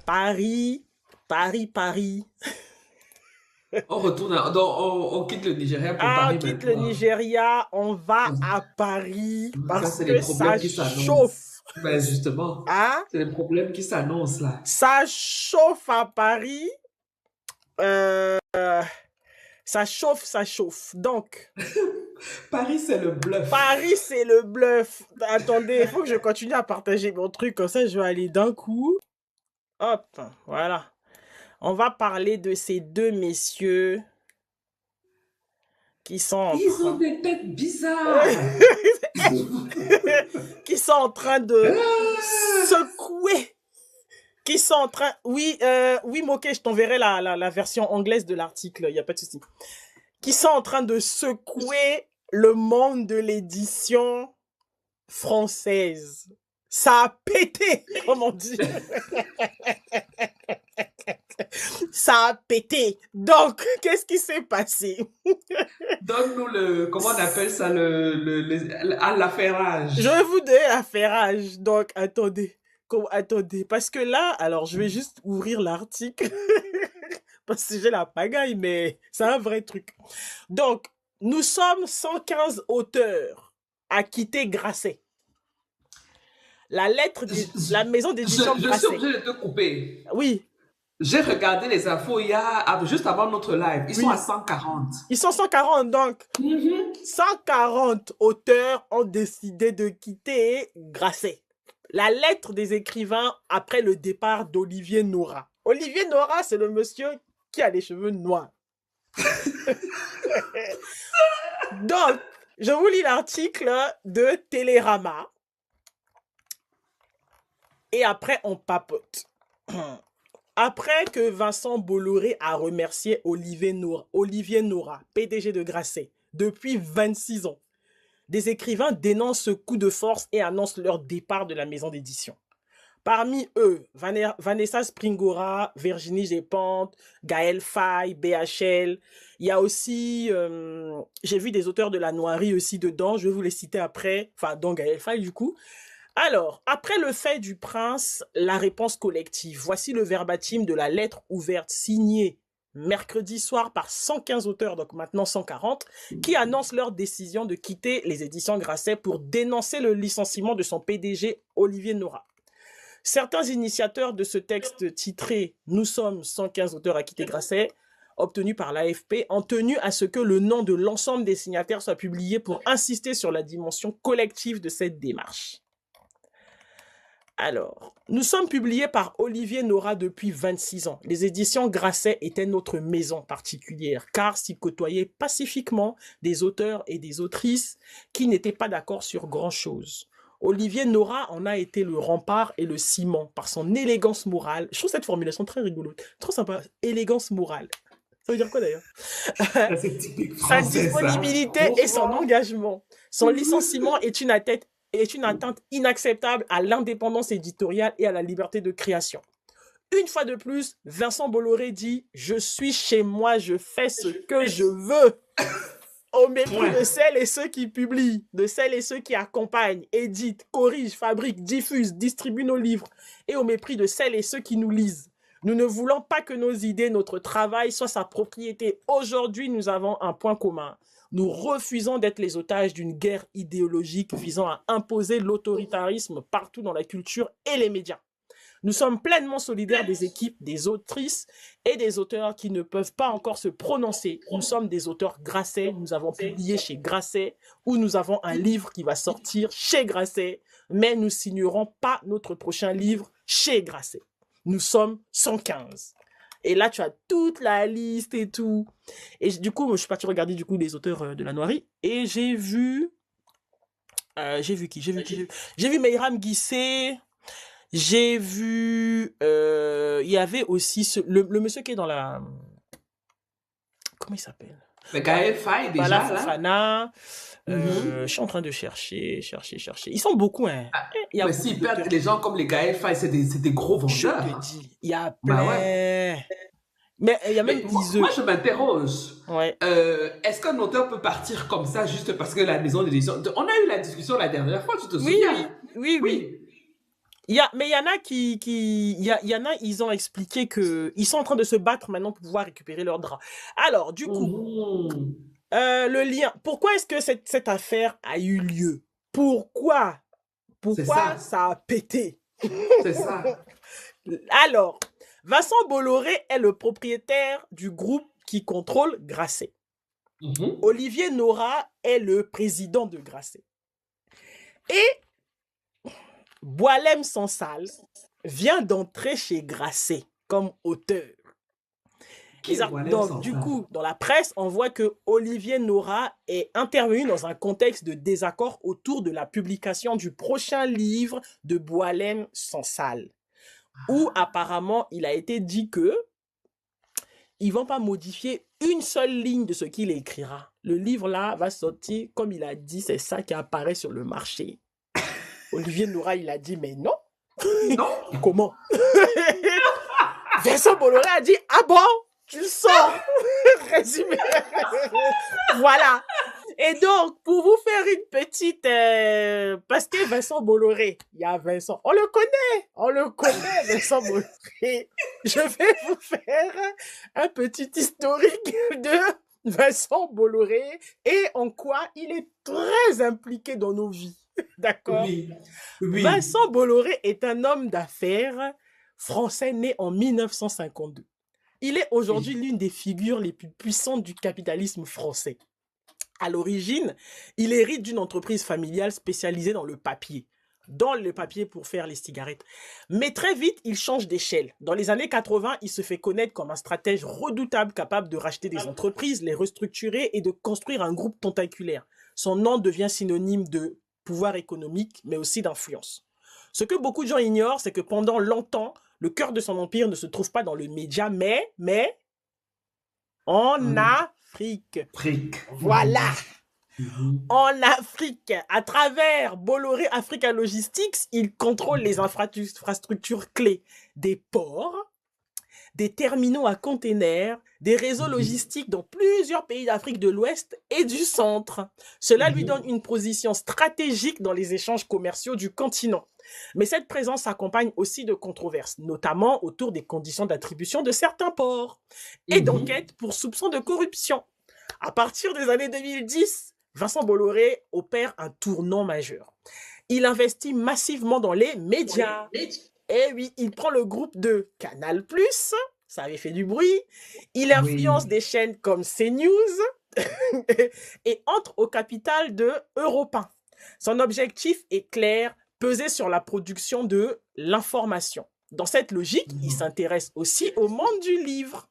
Paris, Paris. On retourne, donc on quitte le Nigeria pour Ah, on Paris quitte le maintenant. Nigeria, on va à Paris Ça, parce c'est les que ça problèmes qui s'annoncent. chauffe. Ben justement, Hein? c'est les problèmes qui s'annoncent là. Ça chauffe à Paris. Euh, ça chauffe, ça chauffe. Donc, Paris, c'est le bluff. Paris, c'est le bluff. Attendez, il faut que je continue à partager mon truc, comme ça je vais aller d'un coup. Hop, voilà. On va parler de ces deux messieurs qui sont en Ils ont train... des têtes bizarres. qui sont en train de Ah! secouer. Qui sont en train... Oui, oui, Moké, je t'enverrai la version anglaise de l'article, il n'y a pas de souci. Qui sont en train de secouer le monde de l'édition française. Ça a pété, comme on dit. Ça a pété. Donc, qu'est-ce qui s'est passé? Donne-nous le, comment on appelle ça, l'affairage. Je vais vous donner l'affairage. Donc, attendez. Attendez. Parce que là, alors, je vais juste ouvrir l'article. Parce que j'ai la pagaille, mais c'est un vrai truc. Donc, nous sommes 115 auteurs à quitter Grasset. La lettre de la maison d'édition Je suis Grasset. obligé de te couper. Oui. J'ai regardé les infos juste avant notre live. Ils sont Oui. à 140. Ils sont 140, donc 140 auteurs ont décidé de quitter Grasset. La lettre des écrivains après le départ d'Olivier Nora. Olivier Nora, c'est le monsieur qui a les cheveux noirs. Donc, je vous lis l'article de Télérama. Et après, on papote. Après que Vincent Bolloré a remercié Olivier Nora, PDG de Grasset, depuis 26 ans, des écrivains dénoncent ce coup de force et annoncent leur départ de la maison d'édition. Parmi eux, Vanessa Springora, Virginie Despentes, Gaël Faye, BHL. Il y a aussi, j'ai vu des auteurs de La Noirie aussi dedans, je vais vous les citer après, enfin, dont Gaël Faye du coup. Alors, après le fait du prince, la réponse collective. Voici le verbatim de la lettre ouverte signée mercredi soir par 115 auteurs, donc maintenant 140, qui annoncent leur décision de quitter les éditions Grasset pour dénoncer le licenciement de son PDG Olivier Nora. Certains initiateurs de ce texte titré « Nous sommes 115 auteurs à quitter Grasset » obtenu par l'AFP, ont tenu à ce que le nom de l'ensemble des signataires soit publié pour insister sur la dimension collective de cette démarche. Alors, nous sommes publiés par Olivier Nora depuis 26 ans. Les éditions Grasset étaient notre maison particulière, car s'y côtoyaient pacifiquement des auteurs et des autrices qui n'étaient pas d'accord sur grand-chose. Olivier Nora en a été le rempart et le ciment par son élégance morale. Je trouve cette formulation très rigolote, trop sympa, élégance morale. Ça veut dire quoi d'ailleurs? C'est typique Sa français, ça. disponibilité et son engagement. Son licenciement est une atteinte inacceptable à l'indépendance éditoriale et à la liberté de création. Une fois de plus, Vincent Bolloré dit « Je suis chez moi, je fais ce que je veux ». Au mépris de celles et ceux qui publient, de celles et ceux qui accompagnent, éditent, corrigent, fabriquent, diffusent, distribuent nos livres, et au mépris de celles et ceux qui nous lisent. Nous ne voulons pas que nos idées, notre travail soient sa propriété. Aujourd'hui, nous avons un point commun. Nous refusons d'être les otages d'une guerre idéologique visant à imposer l'autoritarisme partout dans la culture et les médias. Nous sommes pleinement solidaires des équipes, des autrices et des auteurs qui ne peuvent pas encore se prononcer. Nous sommes des auteurs Grasset, nous avons publié chez Grasset, ou nous avons un livre qui va sortir chez Grasset, mais nous signerons pas notre prochain livre chez Grasset. Nous sommes 115. Et là, tu as toute la liste et tout. Et du coup, je suis parti regarder du coup les auteurs de La Noirie, et j'ai vu... J'ai vu Meyram Guissé. J'ai vu, il y avait aussi le monsieur qui est dans la, comment il s'appelle? Mais Gaël Faye, déjà, Bala là. Fofana. Je suis en train de chercher. Ils sont beaucoup, hein. Il y a Mais beaucoup s'ils d'auteurs. perdent les gens comme les Gaël Faye, c'est des gros Je vendeurs. te dis, il y a Bah plein. ouais. Mais il y a même Iseux. Moi, je m'interroge. Ouais. Est-ce qu'un auteur peut partir comme ça juste parce que la maison d'édition... On a eu la discussion la dernière fois, tu te Oui, souviens? oui. Mais il y en a il y en a, ils ont expliqué que ils sont en train de se battre maintenant pour pouvoir récupérer leurs draps. Alors, du coup, Mhm. le lien, pourquoi est-ce que cette affaire a eu lieu? Pourquoi? C'est Pourquoi ça. ça a pété? C'est ça. Alors, Vincent Bolloré est le propriétaire du groupe qui contrôle Grasset. Mhm. Olivier Nora est le président de Grasset. Et Boualem Sansal vient d'entrer chez Grasset comme auteur. Qui est Boilem Donc, sans du ça? coup, dans la presse, on voit que Olivier Nora est intervenu dans un contexte de désaccord autour de la publication du prochain livre de Boualem Sansal, où apparemment il a été dit que ils vont pas modifier une seule ligne de ce qu'il écrira. Le livre là va sortir, comme il a dit, c'est ça qui apparaît sur le marché. Olivier Nora, il a dit, mais non. Non? Comment? Vincent Bolloré a dit, ah bon, tu le sors. Résumé. Voilà. Et donc, pour vous faire une petite... parce que Vincent Bolloré, il y a Vincent, on le connaît, Vincent Bolloré. Je vais vous faire un petit historique de Vincent Bolloré et en quoi il est très impliqué dans nos vies. D'accord? Oui. Oui. Vincent Bolloré est un homme d'affaires français né en 1952. Il est aujourd'hui Oui. l'une des figures les plus puissantes du capitalisme français. À l'origine, il hérite d'une entreprise familiale spécialisée dans le papier pour faire les cigarettes. Mais très vite, il change d'échelle. Dans les années 80, il se fait connaître comme un stratège redoutable capable de racheter des entreprises, les restructurer et de construire un groupe tentaculaire. Son nom devient synonyme de pouvoir économique, mais aussi d'influence. Ce que beaucoup de gens ignorent, c'est que pendant longtemps, le cœur de son empire ne se trouve pas dans le média, mais en Afrique. Fric. Voilà. Mhm. En Afrique, à travers Bolloré Africa Logistics, il contrôle les infrastructures clés des ports, des terminaux à containers, des réseaux Mhm. logistiques dans plusieurs pays d'Afrique de l'Ouest et du centre. Cela lui donne Mhm. une position stratégique dans les échanges commerciaux du continent. Mais cette présence s'accompagne aussi de controverses, notamment autour des conditions d'attribution de certains ports et Mhm. d'enquêtes pour soupçons de corruption. À partir des années 2010, Vincent Bolloré opère un tournant majeur. Il investit massivement dans les médias. Et oui, il prend le groupe de Canal+, ça avait fait du bruit. Il influence Oui. des chaînes comme CNews et entre au capital de Europe 1. Son objectif est clair, peser sur la production de l'information. Dans cette logique, il Mhm. s'intéresse aussi au monde du livre.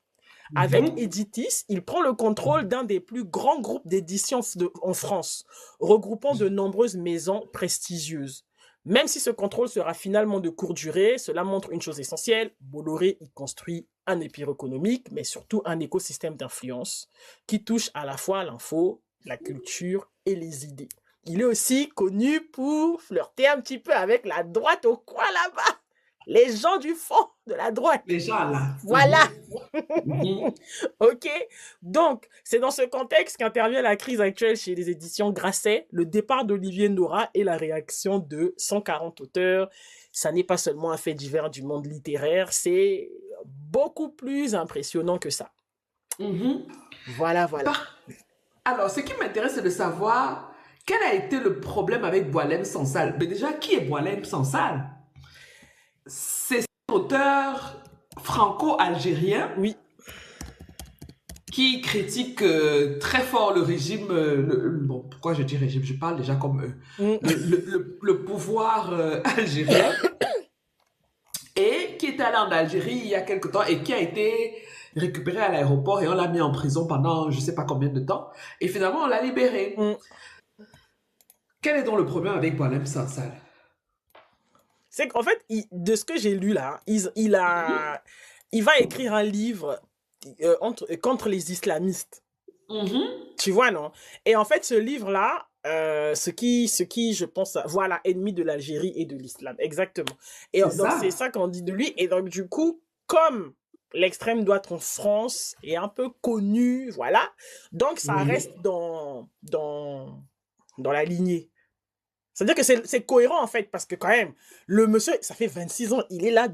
Avec Mhm. Editis, il prend le contrôle d'un des plus grands groupes d'édition en France, regroupant de nombreuses maisons prestigieuses. Même si ce contrôle sera finalement de courte durée, cela montre une chose essentielle, Bolloré y construit un empire économique, mais surtout un écosystème d'influence qui touche à la fois l'info, la culture et les idées. Il est aussi connu pour flirter un petit peu avec la droite au coin là-bas, les gens du fond de la droite. Les gens là. Voilà. Mhm. Mhm. Ok, donc c'est dans ce contexte qu'intervient la crise actuelle chez les éditions Grasset, le départ d'Olivier Nora et la réaction de 140 auteurs. Ça n'est pas seulement un fait divers du monde littéraire, c'est beaucoup plus impressionnant que ça. Mhm. Voilà, voilà. Alors, ce qui m'intéresse, c'est de savoir quel a été le problème avec Boilem Sansal. Mais déjà, qui est Boilem Sansal? C'est un auteur franco-algérien Oui. qui critique très fort le régime. Bon, pourquoi je dis régime? Je parle déjà comme Mm. le pouvoir algérien. Et qui est allé en Algérie il y a quelque temps et qui a été récupéré à l'aéroport et on l'a mis en prison pendant je ne sais pas combien de temps. Et finalement, on l'a libéré. Mm. Quel est donc le problème avec Boilem Sansal? C'est qu'en fait, de ce que j'ai lu là, il va écrire un livre contre les islamistes. Mhm. Tu vois, non? Et en fait, ce livre-là, je pense, voilà, ennemi de l'Algérie et de l'islam, exactement. Et C'est donc, c'est ça. ça qu'on dit de lui. Et donc, du coup, comme l'extrême droite en France est un peu connue, voilà, donc ça Oui. reste dans la lignée. C'est-à-dire que c'est cohérent, en fait, parce que quand même, le monsieur, ça fait 26 ans, il est là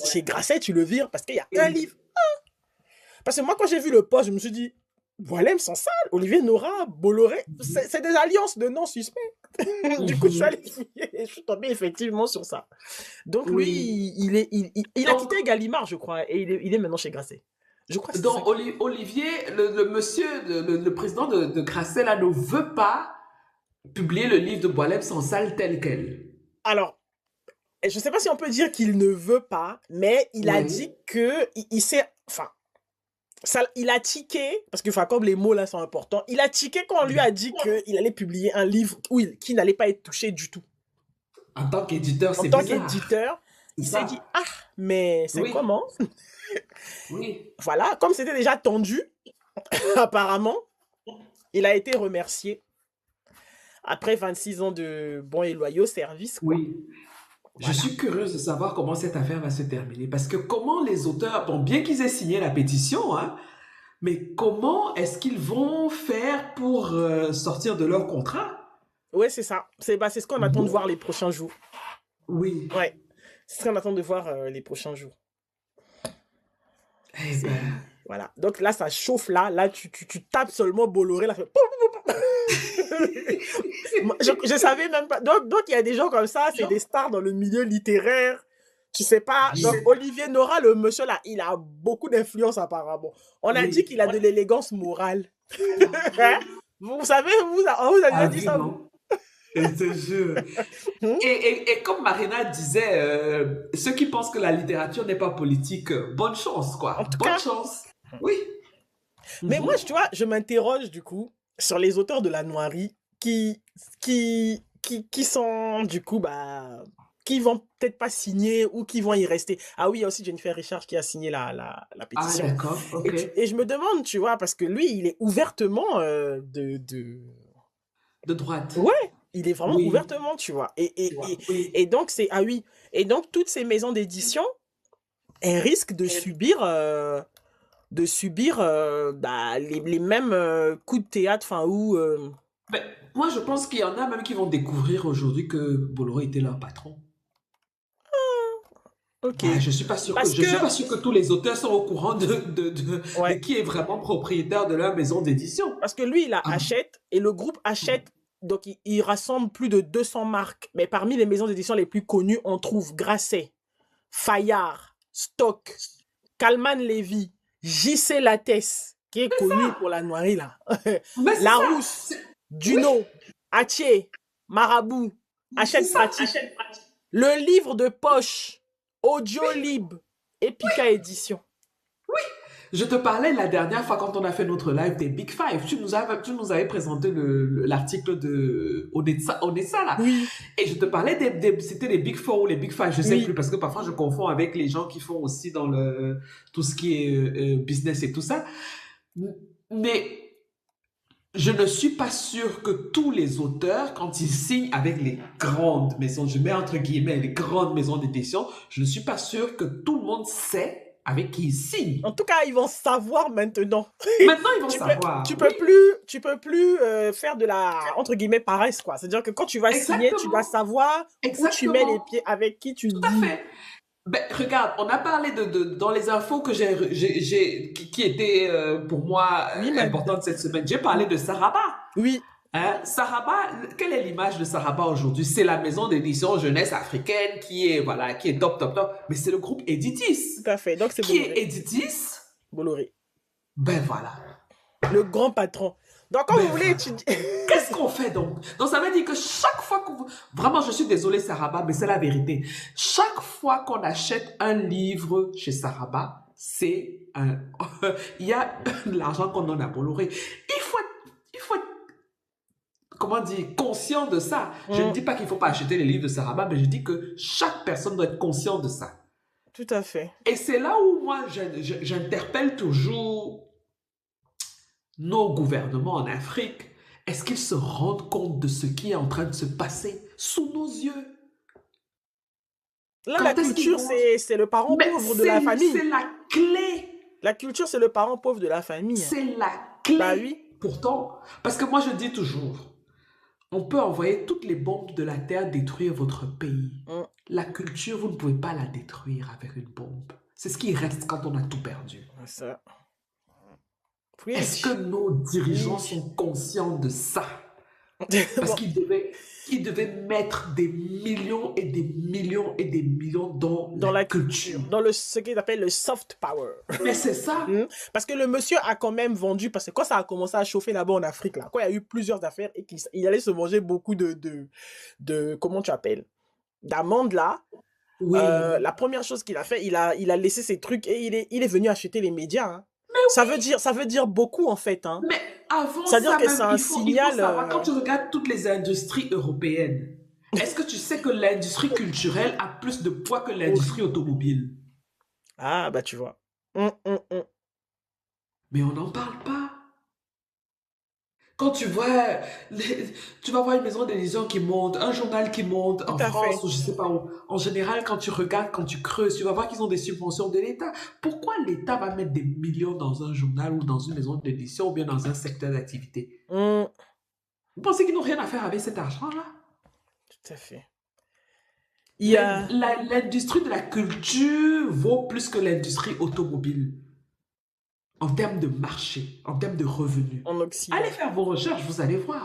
chez Grasset, tu le vires parce qu'il y a un Oui. livre. Parce que moi, quand j'ai vu le poste, je me suis dit, Boilem sans salle, Olivier Nora, Bolloré, c'est des alliances de non suspects. Du coup, je suis allé fouiller et je suis tombé effectivement sur ça. Donc, lui, Oui. il a Donc, quitté Gallimard, je crois, et il est maintenant chez Grasset. Je crois que c'est ça. donc Olivier, le monsieur, le président de Grasset, là, ne veut pas publier le livre de Boilem sans salle tel quel. Alors, je ne sais pas si on peut dire qu'il ne veut pas, mais il a dit Oui. que il s'est. Enfin, ça, il a tiqué, parce que enfin, comme les mots là sont importants, il a tiqué quand on lui a dit qu'il allait publier un livre qui n'allait pas être touché du tout. En tant qu'éditeur, En c'est tant bizarre. qu'éditeur, C'est il s'est dit, ça. ah, mais c'est Oui. comment? Oui. Voilà, comme c'était déjà tendu, apparemment, il a été remercié après 26 ans de bons et loyaux services, quoi. Oui. Je Voilà. suis curieuse de savoir comment cette affaire va se terminer. Parce que comment les auteurs, bon, bien qu'ils aient signé la pétition, hein, mais comment est-ce qu'ils vont faire pour sortir de leur contrat? Ouais, c'est ça. C'est ce qu'on attend de voir les prochains jours. Oui. Ouais. C'est ce qu'on attend de voir les prochains jours. Eh ben, Voilà. Donc là, ça chauffe là. Là, tu tapes seulement Bolloré. Là, fait... je savais même pas. Donc, il y a des gens comme ça, c'est des stars dans le milieu littéraire. Tu sais pas. oui. Donc, Olivier Nora, le monsieur là, il a beaucoup d'influence apparemment. On a dit Oui. qu'il a de l'élégance morale. Hein? Vous savez, on vous a Ah déjà dit oui, ça, vous? non. Je te jure. Hmm? Et comme Marina disait, ceux qui pensent que la littérature n'est pas politique, bonne chance, En quoi. tout Bonne cas. chance. Oui. Mais moi, Mhm. tu vois, je m'interroge du coup sur les auteurs de la Noirie qui sont du coup, bah, qui vont peut-être pas signer ou qui vont y rester. Ah oui, il y a aussi Jennifer Richard qui a signé la Ah, pétition. d'accord, ok. Et je me demande, tu vois, parce que lui, il est ouvertement De droite. Ouais, il est vraiment Oui. ouvertement, tu vois. Oui. Et donc, ah oui. Et donc, toutes ces maisons d'édition, elles risquent de subir bah, les mêmes coups de théâtre, enfin, où... Ben, moi, je pense qu'il y en a même qui vont découvrir aujourd'hui que Bolloré était leur patron. Ok. Ben, Parce je que, suis pas sûr que tous les auteurs sont au courant de ouais, qui est vraiment propriétaire de leur maison d'édition. parce que lui, il a Ah, Hachette, et le groupe Hachette, donc il rassemble plus de 200 marques. Mais parmi les maisons d'édition les plus connues, on trouve Grasset, Fayard, Stock, Calman Lévy, JC Lattès, qui est connu pour la Noirie, là. mais c'est ça. Larousse, Oui, Duno, Hatier, Marabout, c'est Hachette ça. Pratique. Le livre de poche, Audiolib, Epica Édition. Je te parlais la dernière fois quand on a fait notre live des Big Five. Tu nous avais présenté l'article de Onessa, là. Oui, Et je te parlais c'était les Big Four ou les Big Five, je sais oui. plus, parce que parfois je confonds avec les gens qui font aussi dans tout ce qui est business et tout ça. Mais je ne suis pas sûr que tous les auteurs, quand ils signent avec les grandes maisons, je mets entre guillemets les grandes maisons d'édition, je ne suis pas sûr que tout le monde sait avec qui ils signent. En tout cas, ils vont savoir maintenant. Maintenant, ils vont savoir. Oui, Tu peux plus faire de la, entre guillemets, paresse, quoi. C'est-à-dire que quand tu vas signer, tu dois exactement. savoir où tu mets les Exactement. pieds, avec qui tu Tout à dis. fait. Ben, regarde, on a parlé dans les infos que qui étaient pour moi Oui, importantes cette semaine. J'ai parlé de Saraba. oui, Hein? Saraba, quelle est l'image de Saraba aujourd'hui? C'est la maison d'édition jeunesse africaine qui est, voilà, qui est top, top, top. Mais c'est le groupe Editis. tout à fait. Donc, c'est Qui est Bolloré. Editis? Bolloré. Ben voilà. Le grand patron. Donc, quand Ben vous voulez voilà. étudier... Qu'est-ce qu'on fait donc? Donc ça veut dire que chaque fois que Vraiment, je suis désolée Saraba, mais c'est la vérité. Chaque fois qu'on achète un livre chez Saraba, c'est un... il y a l'argent qu'on donne à Bolloré. Il faut être, comment dire, conscient de ça. Je ne dis pas qu'il ne faut pas acheter les livres de Saraba, mais je dis que chaque personne doit être conscient de ça. Tout à fait. Et c'est là où moi, j'interpelle toujours nos gouvernements en Afrique. Est-ce qu'ils se rendent compte de ce qui est en train de se passer sous nos yeux? Là, la Quand est-ce qu'ils culture, vont... c'est le parent Mais pauvre de la famille. c'est la clé. La culture, c'est le parent pauvre de la famille. C'est la Bah clé. oui. Pourtant, parce que moi je dis toujours, On peut envoyer toutes les bombes de la Terre détruire votre pays. Mm. La culture, vous ne pouvez pas la détruire avec une bombe. C'est ce qui reste quand on a tout perdu. Ça. Est-ce que Oui. nos dirigeants Oui. sont conscients de ça? Parce Bon, qu'ils devaient mettre des millions et des millions et des millions dans dans la la culture. culture, ce qu'ils appellent le soft power. Mais c'est ça. Parce que le monsieur a quand même vendu, parce que quand ça a commencé à chauffer là-bas en Afrique, là, quand il y a eu plusieurs affaires et qu'il allait se manger beaucoup comment tu appelles, d'amandes là, Oui. la première chose qu'il a fait, il a laissé ses trucs et il est venu acheter les médias. Hein. Mais Ça veut dire beaucoup en fait. Hein. Mais avant Ça veut dire ça que c'est même, un il faut signal. savoir, quand tu regardes toutes les industries européennes, est-ce que tu sais que l'industrie culturelle a plus de poids que l'industrie automobile? Ah, bah tu vois. Hum. Mais on n'en parle pas. Quand tu vois, tu vas voir une maison d'édition qui monte, un journal qui monte Tout en à France fait. ou je sais pas où, en général, quand tu regardes, quand tu creuses, tu vas voir qu'ils ont des subventions de l'État. Pourquoi l'État va mettre des millions dans un journal ou dans une maison d'édition ou bien dans un secteur d'activité? Hum, Vous pensez qu'ils n'ont rien à faire avec cet argent-là? Tout à fait. Il y a L'industrie de la culture vaut plus que l'industrie automobile en termes de marché, en termes de revenus. en Allez Occident. faire vos recherches, vous allez voir.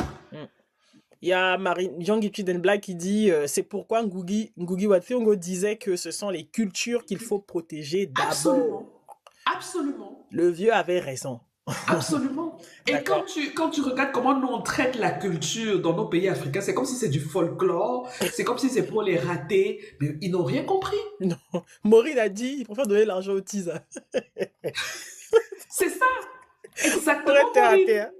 Il y a Jean-Guy Black qui dit c'est pourquoi Ngugi wa Thiong'o disait que ce sont les cultures qu'il faut protéger d'abord. Absolument. Absolument. Le vieux avait raison. Absolument. Et D'accord. quand tu regardes comment nous on traite la culture dans nos pays africains, c'est comme si c'est du folklore, c'est comme si c'est pour les ratés, mais ils n'ont rien compris. Non. Maureen a dit il préfère donner l'argent aux teasers. C'est ça. Pour Exactement, être terre à Maureen. terre.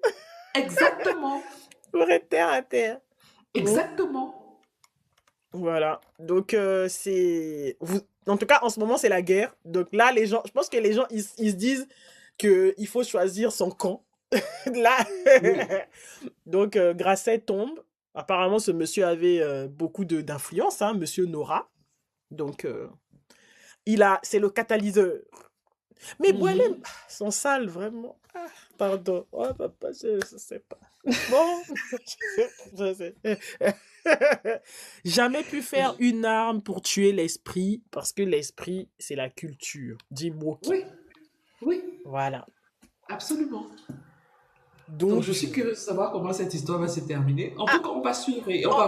Exactement. Pour être terre à terre. Exactement. Voilà. Donc, en tout cas, en ce moment, c'est la guerre. Donc là, les gens, je pense que les gens, ils se disent qu'il faut choisir son camp. Là, Oui. donc, Grasset tombe. Apparemment, ce monsieur avait beaucoup d'influence, hein, monsieur Nora. Donc, c'est le catalyseur. Mais Boilem, sont sales, vraiment. Ah, pardon. Oh, papa, je sais pas. Bon, je sais. Jamais pu faire une arme pour tuer l'esprit, parce que l'esprit, c'est la culture, dit Moki. Oui. Oui. Voilà. Absolument. Donc, Donc, je suis curieux de savoir comment cette histoire va se terminer. En tout cas, on va suivre et on va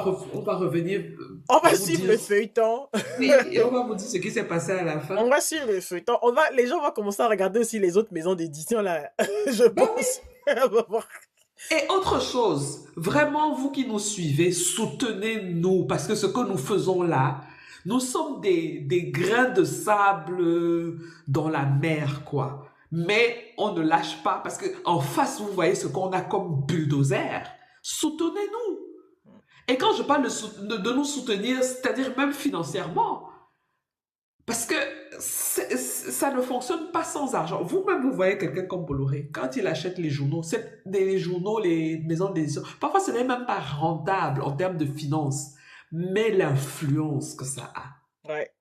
revenir on va pour vous suivre dire. le feuilleton. Oui, et on va vous dire ce qui s'est passé à la fin. On va suivre le feuilleton. Les gens vont commencer à regarder aussi les autres maisons d'édition, là. Je Ben oui. pense. On va voir. Et autre chose, vraiment, vous qui nous suivez, soutenez-nous parce que ce que nous faisons là, nous sommes des grains de sable dans la mer, quoi. Mais on ne lâche pas parce que en face, vous voyez ce qu'on a comme bulldozer. Soutenez-nous. Et quand je parle de nous soutenir, c'est-à-dire même financièrement, parce que ça ne fonctionne pas sans argent. Vous-même, vous voyez quelqu'un comme Bolloré, quand il achète les journaux, les maisons d'édition, parfois ce n'est même pas rentable en termes de finances, mais l'influence que ça a. Ouais.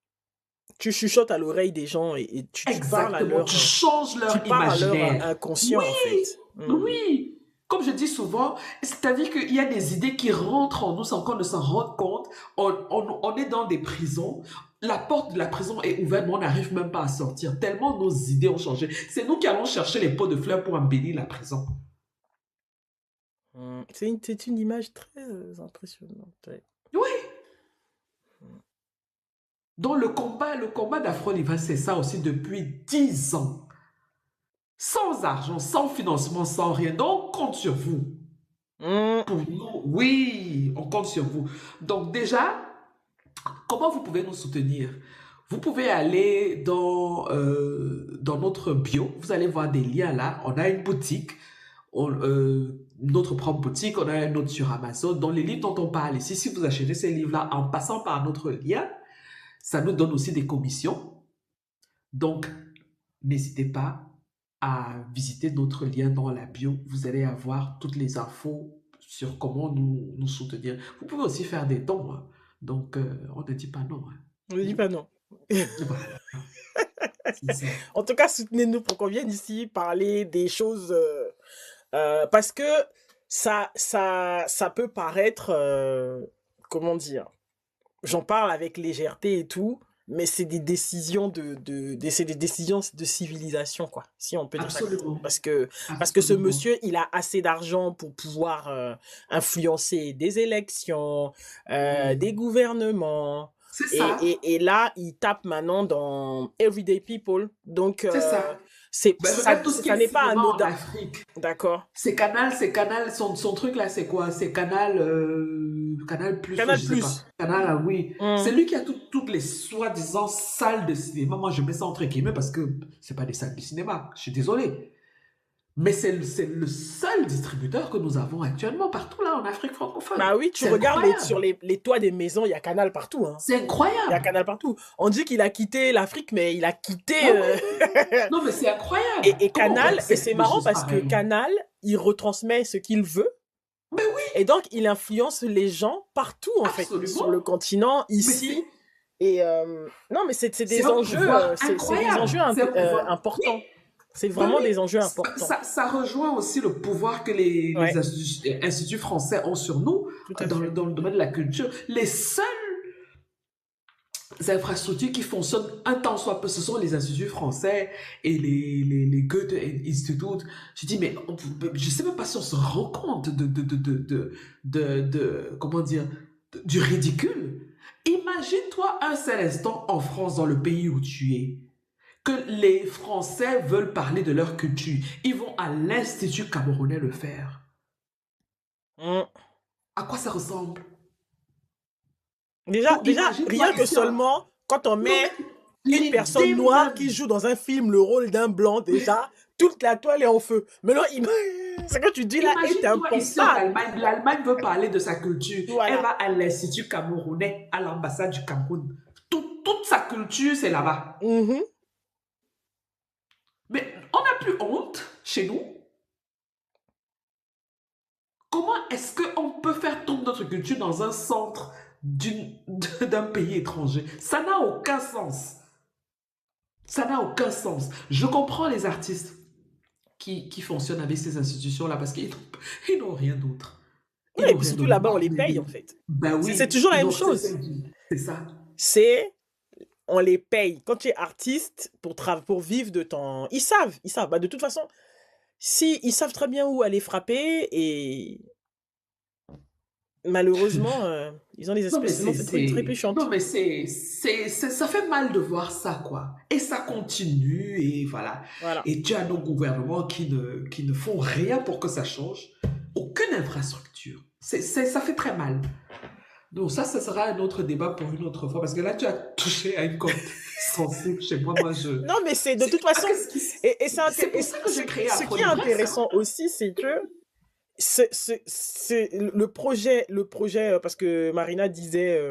Tu chuchotes à l'oreille des gens et tu parles à Exactement, leur, tu changes leur tu parles à leur imaginaire. inconscient, en Oui, fait. oui. Comme je dis souvent, c'est-à-dire qu'il y a des idées qui rentrent en nous sans qu'on ne s'en rende compte. On est dans des prisons. La porte de la prison est ouverte, mais on n'arrive même pas à sortir. Tellement nos idées ont changé. C'est nous qui allons chercher les pots de fleurs pour embellir la prison. C'est une image très impressionnante. Ouais. Oui. Donc le combat d'Afro-Liva, c'est ça aussi depuis 10 ans. Sans argent, sans financement, sans rien. Donc on compte sur vous. Pour nous, oui, on compte sur vous. Donc déjà, comment vous pouvez nous soutenir? Vous pouvez aller dans notre bio, vous allez voir des liens là. On a une boutique, notre propre boutique, on a une autre sur Amazon. Dans les livres dont on parle ici, si vous achetez ces livres-là en passant par notre lien, ça nous donne aussi des commissions. Donc, n'hésitez pas à visiter notre lien dans la bio. Vous allez avoir toutes les infos sur comment nous soutenir. Vous pouvez aussi faire des dons. Hein. Donc, on ne dit pas non. Hein. On ne dit pas non. Voilà. En tout cas, soutenez-nous pour qu'on vienne ici parler des choses. Parce que ça peut paraître, comment dire, j'en parle avec légèreté et tout, mais c'est des décisions c'est des décisions de civilisation, quoi, si on peut dire ça comme ça. Absolument. Parce que ce Absolument. monsieur, il a assez d'argent pour pouvoir influencer des élections, Oui. des gouvernements. C'est ça. Et là, il tape maintenant dans Everyday People. Donc, C'est ça. Ben, ça, regarde tout ce qui ça est n'est pas cinéma en anodin. Afrique. D'accord? Son truc là, c'est quoi? C'est Canal Plus, ou Canal je sais pas. Plus. Canal, oui. C'est Hum. lui qui a toutes les soi-disant salles de cinéma. Moi, je mets ça entre guillemets parce que c'est pas des salles de cinéma. Je suis désolé. Mais c'est le seul distributeur que nous avons actuellement partout là en Afrique francophone. Bah oui, tu C'est regardes incroyable. sur les toits des maisons, il y a Canal partout, hein. C'est Il y a incroyable. Canal partout. On dit qu'il a quitté l'Afrique, mais il a quitté. Ben oui. Non, mais c'est incroyable. Et Comment on peut Canal, et c'est accepter des marrant choses parce que pareilles? Canal, il retransmet ce qu'il veut. Ben oui, Et donc, il influence les gens partout, en fait, sur le absolument. continent, Mais ici. Et non, mais c'est c'est des un enjeux, pouvoir c'est des incroyable. enjeux C'est un pouvoir. importants. C'est Ben vraiment oui, des enjeux importants. ça rejoint aussi le pouvoir que les Ouais, instituts français ont sur nous tout à fait. dans le domaine de la culture. Les seules infrastructures qui fonctionnent un temps soit peu, ce sont les instituts français et les Goethe Institut. Je dis, mais je sais même pas si on se rend compte comment dire, du ridicule. Imagine-toi un seul instant en France, dans le pays où tu es, que les Français veulent parler de leur culture. Ils vont à l'Institut camerounais le faire. Mm. À quoi ça ressemble? Déjà, Donc rien imagine-toi que ici, seulement, quand on non met mais une personne l'idée noire qui même. joue dans un film le rôle d'un blanc, déjà, toute la toile est en feu. Mais non, ce que tu dis là est Imagine-toi ici en impensable. Allemagne. L'Allemagne veut parler de sa culture. Elle Voilà. va à l'Institut camerounais, à l'ambassade du Cameroun. Toute sa culture, c'est là-bas. Mhm. Mais on n'a plus honte chez nous. Comment est-ce qu'on peut faire toute notre culture dans un centre d'un pays étranger? Ça n'a aucun sens. Ça n'a aucun sens. Je comprends les artistes qui fonctionnent avec ces institutions-là parce qu'ils n'ont rien d'autre. Ouais, Ils et n'ont puis rien surtout d'autre. là-bas, on les paye en fait. Ben C'est oui, toujours la ils même ont, chose. c'est ça. C'est, on les paye. Quand tu es artiste, pour vivre de ton... Ils savent. Bah, de toute façon, si, ils savent très bien où aller frapper et malheureusement, ils ont des Non, mais espèces de mentalité non, trébuchantes. mais ça fait mal de voir ça, quoi. Et ça continue, et voilà. Voilà. Et tu as nos gouvernements qui ne font rien pour que ça change. Aucune infrastructure. Ça fait très mal. Donc ça sera un autre débat pour une autre fois, parce que là, tu as touché à une corde sensible chez moi. Non, mais c'est de toute façon, Qu'est-ce qui... C'est pour ça que j'ai créé ce qui est Afro-Libres, hein. intéressant aussi, c'est que c'est le projet, parce que Marina disait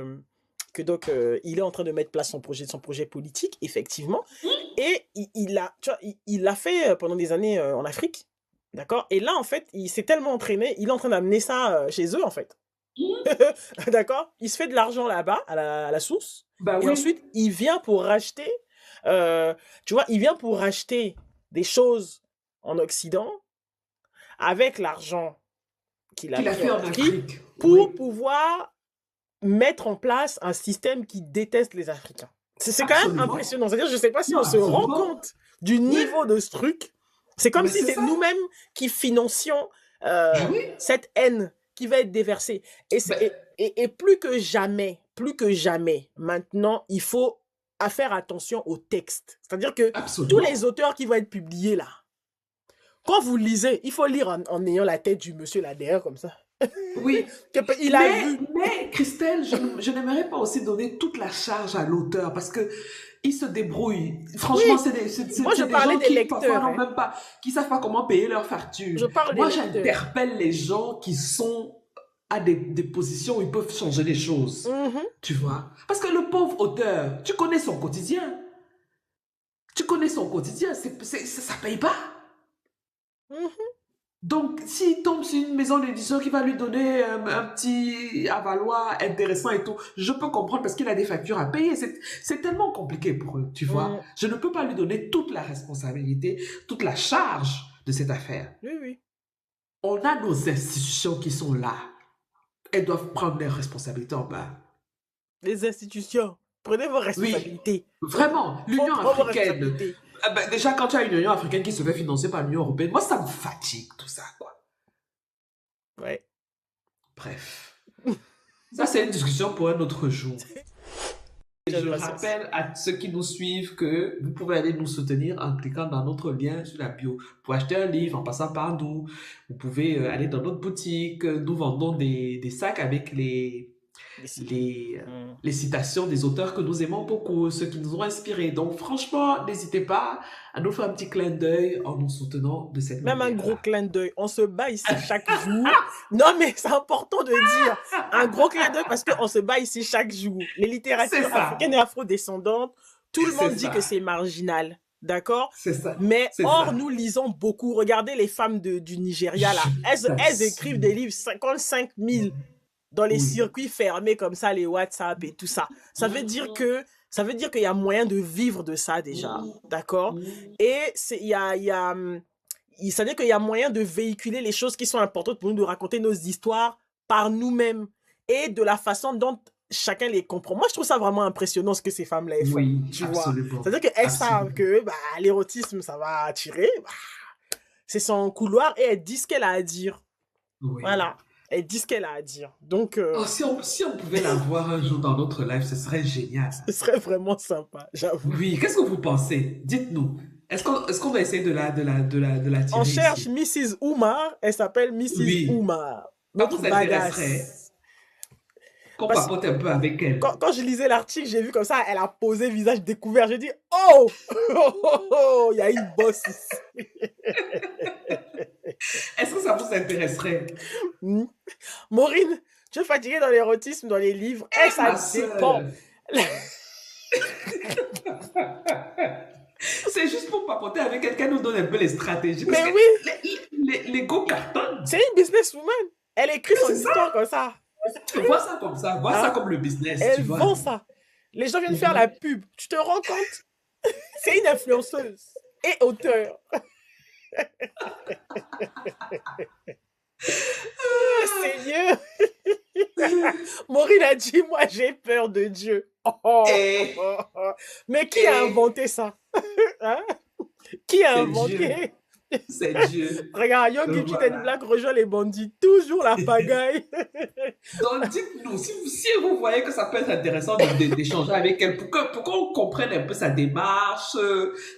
que donc il est en train de mettre place son projet politique, effectivement, et tu vois, il l'a fait pendant des années en Afrique, d'accord? Et là, en fait, il s'est tellement entraîné, il est en train d'amener ça chez eux, en fait. D'accord? Il se fait de l'argent là-bas, à la source, Bah et oui, ensuite, il vient pour racheter, tu vois, il vient pour racheter des choses en Occident avec l'argent qu'il a qu'il a pris fait en en Afrique Afrique. pour Oui, pouvoir mettre en place un système qui déteste les Africains. C'est quand même absolument. impressionnant. C'est-à-dire, je ne sais pas si Non, on se rend absolument. compte du Oui, niveau de ce truc. C'est comme mais si c'est c'est ça. nous-mêmes qui financions Ben oui. cette haine qui va être déversée. Ben, Et plus que jamais, maintenant, il faut faire attention au texte. C'est-à-dire que tous les absolument. auteurs qui vont être publiés là, quand vous lisez, il faut lire en ayant la tête du monsieur là derrière comme ça. Oui. Il a vu. Mais Christelle, je n'aimerais pas aussi donner toute la charge à l'auteur parce que il se débrouille. Franchement, Oui, moi je c'est des parlais gens des qui parfois lecteurs. n'ont Hein. même pas, qui savent pas comment payer leurs factures. Je parle des Moi, lecteurs. j'interpelle les gens qui sont à des positions où ils peuvent changer les choses. Mhm, Tu vois? Parce que le pauvre auteur, tu connais son quotidien. Tu connais son quotidien. Ça paye pas. mhm. Donc, s'il tombe sur une maison d'édition qui va lui donner un petit avaloir intéressant et tout, je peux comprendre parce qu'il a des factures à payer. C'est tellement compliqué pour eux, tu vois. Mm. Je ne peux pas lui donner toute la responsabilité, toute la charge de cette affaire. Oui, oui. On a nos institutions qui sont là. Elles doivent prendre leurs responsabilités en main. Les institutions, prenez vos Oui, responsabilités. vraiment, Faut l'Union prendre vos africaine. responsabilités. Déjà, quand tu as une Union africaine qui se fait financer par l'Union européenne, moi, ça me fatigue, tout ça, quoi. Ouais. Bref, ça, c'est une discussion pour un autre jour. Et J'ai je patience. rappelle à ceux qui nous suivent que vous pouvez aller nous soutenir en cliquant dans notre lien sur la bio. Pour acheter un livre en passant par nous, vous pouvez aller dans notre boutique. Nous vendons des sacs avec Décide. les, les citations des auteurs que nous aimons beaucoup, ceux qui nous ont inspirés. Donc franchement, n'hésitez pas à nous faire un petit clin d'œil en nous soutenant de cette Même un gros manière-là. clin d'œil. On se bat ici chaque jour. Non, mais c'est important de dire. Un gros clin d'œil parce qu'on se bat ici chaque jour. Les C'est littératures ça, africaines et afrodescendantes, tout le c'est monde dit que ça, c'est marginal. D'accord? c'est ça, Mais c'est or, ça. nous lisons beaucoup. Regardez les femmes du Nigeria, là. Je Elles écrivent des t'assure. livres 55 000 dans les Oui. circuits fermés comme ça, les WhatsApp et tout ça. Ça veut dire qu'il y a moyen de vivre de ça déjà. D'accord? Et ça veut dire qu'il y a moyen de véhiculer les choses qui sont importantes pour nous, de raconter nos histoires par nous-mêmes et de la façon dont chacun les comprend. Moi, je trouve ça vraiment impressionnant ce que ces femmes-là font, Oui, tu vois. absolument. C'est-à-dire qu'elles savent Absolument. que l'érotisme, ça va attirer. C'est son couloir et elles disent ce qu'elle a à dire. Oui. Voilà. Elle dit ce qu'elle a à dire. Donc, Oh, si on pouvait la voir un jour dans notre live, ce serait génial. ce serait vraiment sympa, j'avoue. Oui, qu'est-ce que vous pensez? Dites-nous. Est-ce qu'on va essayer de la On tirer cherche ici? Mrs. Oumar. Elle s'appelle Mrs. Oui. Oumar. Ça Notre vous intéresserait bagasse. qu'on Parce que papote un peu avec elle? quand je lisais l'article, j'ai vu comme ça, elle a posé visage découvert. J'ai dit, oh, il y a une bosse ici. Est-ce que ça vous intéresserait? Hmm. Maureen, tu es fatiguée dans l'érotisme, dans les livres. Eh, ça Ma dépend. soeur, c'est juste pour papoter avec elle qu'elle nous donne un peu les stratégies. Parce Mais que oui, les go cartonnent. c'est une businesswoman. Elle écrit Mais son c'est ça. histoire comme ça. Vois ça comme ça. Vois ça Hein? comme le business, tu Elle vois. vend ça. Les gens viennent faire la pub. Tu te rends compte? C'est une influenceuse et auteur. Seigneur. Maureen a dit, moi j'ai peur de Dieu. Et, Mais qui a et inventé ça? Hein? Qui a c'est Dieu. inventé? C'est Dieu. Regarde, Young Donc Gucci and voilà. Black rejoint les bandits. Toujours la pagaille. Donc dites-nous, si vous voyez que ça peut être intéressant d'échanger avec elle, pour qu'on comprenne un peu sa démarche,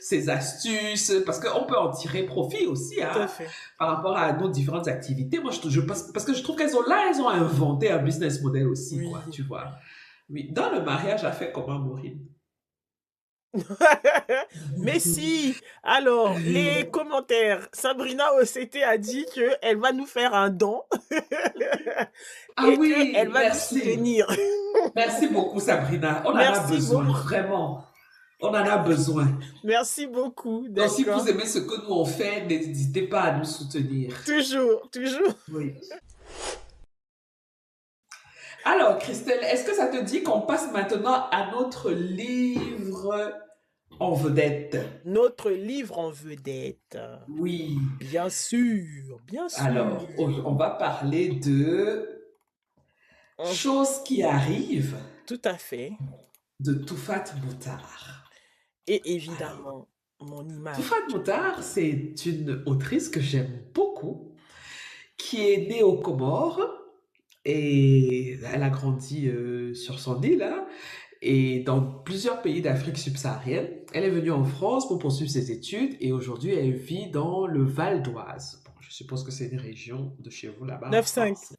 ses astuces, parce qu'on peut en tirer profit aussi, Tout à hein, fait. par rapport à nos différentes activités. Moi, parce que je trouve elles ont inventé un business model aussi, Oui. quoi, tu vois. Oui, dans le mariage, a fait comment mourir? Mais si, alors, les commentaires. Sabrina OCT a dit qu'elle va nous faire un don Ah et qu'elle oui, va nous merci. soutenir. Merci beaucoup, Sabrina. On en a Merci besoin, beaucoup. vraiment. On en a besoin. Merci beaucoup, Donc, si d'accord. vous aimez ce que nous on fait, n'hésitez pas à nous soutenir. Toujours, toujours. Oui. Alors, Christelle, est-ce que ça te dit qu'on passe maintenant à notre livre en vedette? Notre livre en vedette. Oui. Bien sûr, bien sûr. Alors, on va parler de choses qui arrivent Tout à fait. de Toufat Moutard. Et évidemment, mon image. Toufat Moutard, c'est une autrice que j'aime beaucoup, qui est née aux Comores et elle a grandi sur son île, hein, et dans plusieurs pays d'Afrique subsaharienne. Elle est venue en France pour poursuivre ses études et aujourd'hui elle vit dans le Val d'Oise. Bon, je suppose que c'est une région de chez vous là-bas en 9-5. France.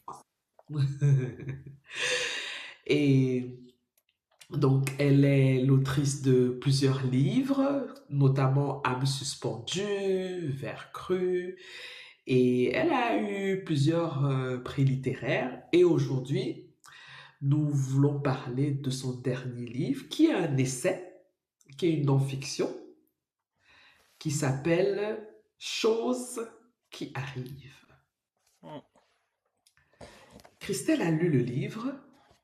Et donc, elle est l'autrice de plusieurs livres, notamment Âme suspendue, Vers cru, et elle a eu plusieurs prix littéraires. Et aujourd'hui, nous voulons parler de son dernier livre, qui est un essai, qui est une non-fiction, qui s'appelle Choses qui arrivent. Christelle a lu le livre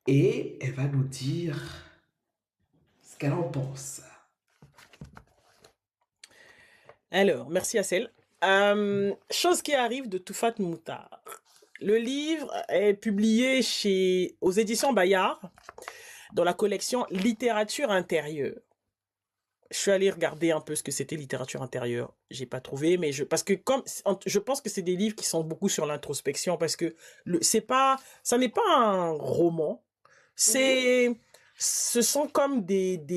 et elle va nous dire ce qu'elle en pense. Alors, merci Assel. Chose qui arrive de Toufat Moutard. Le livre est publié aux éditions Bayard dans la collection Littérature intérieure. Je suis allé regarder un peu ce que c'était littérature intérieure. J'ai pas trouvé, mais parce que je pense que c'est des livres qui sont beaucoup sur l'introspection parce que ça n'est pas un roman. Ce sont comme des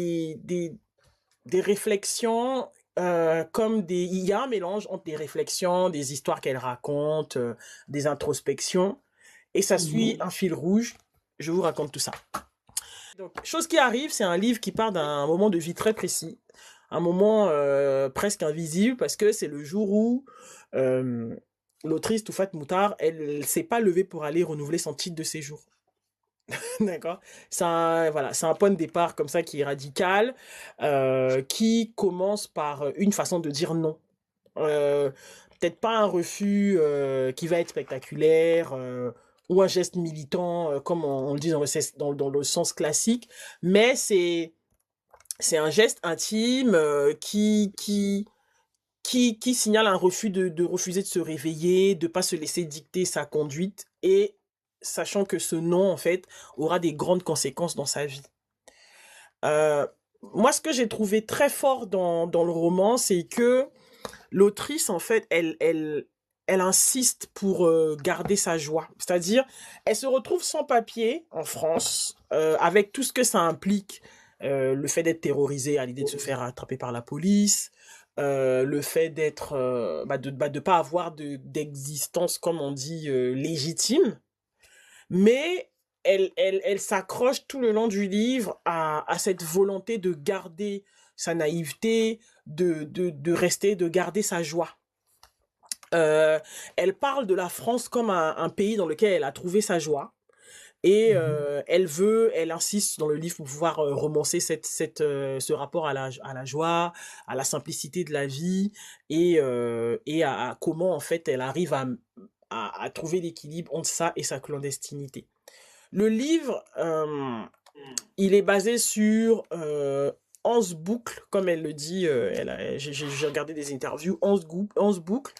réflexions, il y a un mélange entre des réflexions, des histoires qu'elle raconte, des introspections, et ça suit un fil rouge. Je vous raconte tout ça. Donc, chose qui arrive, c'est un livre qui part d'un moment de vie très précis, un moment presque invisible, parce que c'est le jour où l'autrice Toufat Moutard, elle s'est pas levée pour aller renouveler son titre de séjour. D'accord? Voilà, c'est un point de départ comme ça qui est radical, qui commence par une façon de dire non. Peut-être pas un refus qui va être spectaculaire ou un geste militant comme on le dit dans le sens classique, mais c'est un geste intime qui signale un refus de refuser de se réveiller, de pas se laisser dicter sa conduite, et sachant que ce non, en fait, aura des grandes conséquences dans sa vie. Moi, ce que j'ai trouvé très fort dans le roman, c'est que l'autrice, en fait, elle insiste pour garder sa joie. C'est-à-dire, elle se retrouve sans papier en France, avec tout ce que ça implique. Le fait d'être terrorisée à l'idée de se faire attraper par la police, le fait de pas avoir d'existence, comme on dit, légitime. Mais elle s'accroche tout le long du livre à cette volonté de garder sa naïveté, de garder sa joie. Elle parle de la France comme un pays dans lequel elle a trouvé sa joie. Et elle insiste dans le livre pour pouvoir romancer ce rapport à la joie, à la simplicité de la vie, et à comment en fait elle arrive à trouver l'équilibre entre ça et sa clandestinité. Le livre, il est basé sur 11 boucles, comme elle le dit, j'ai regardé des interviews, 11 boucles,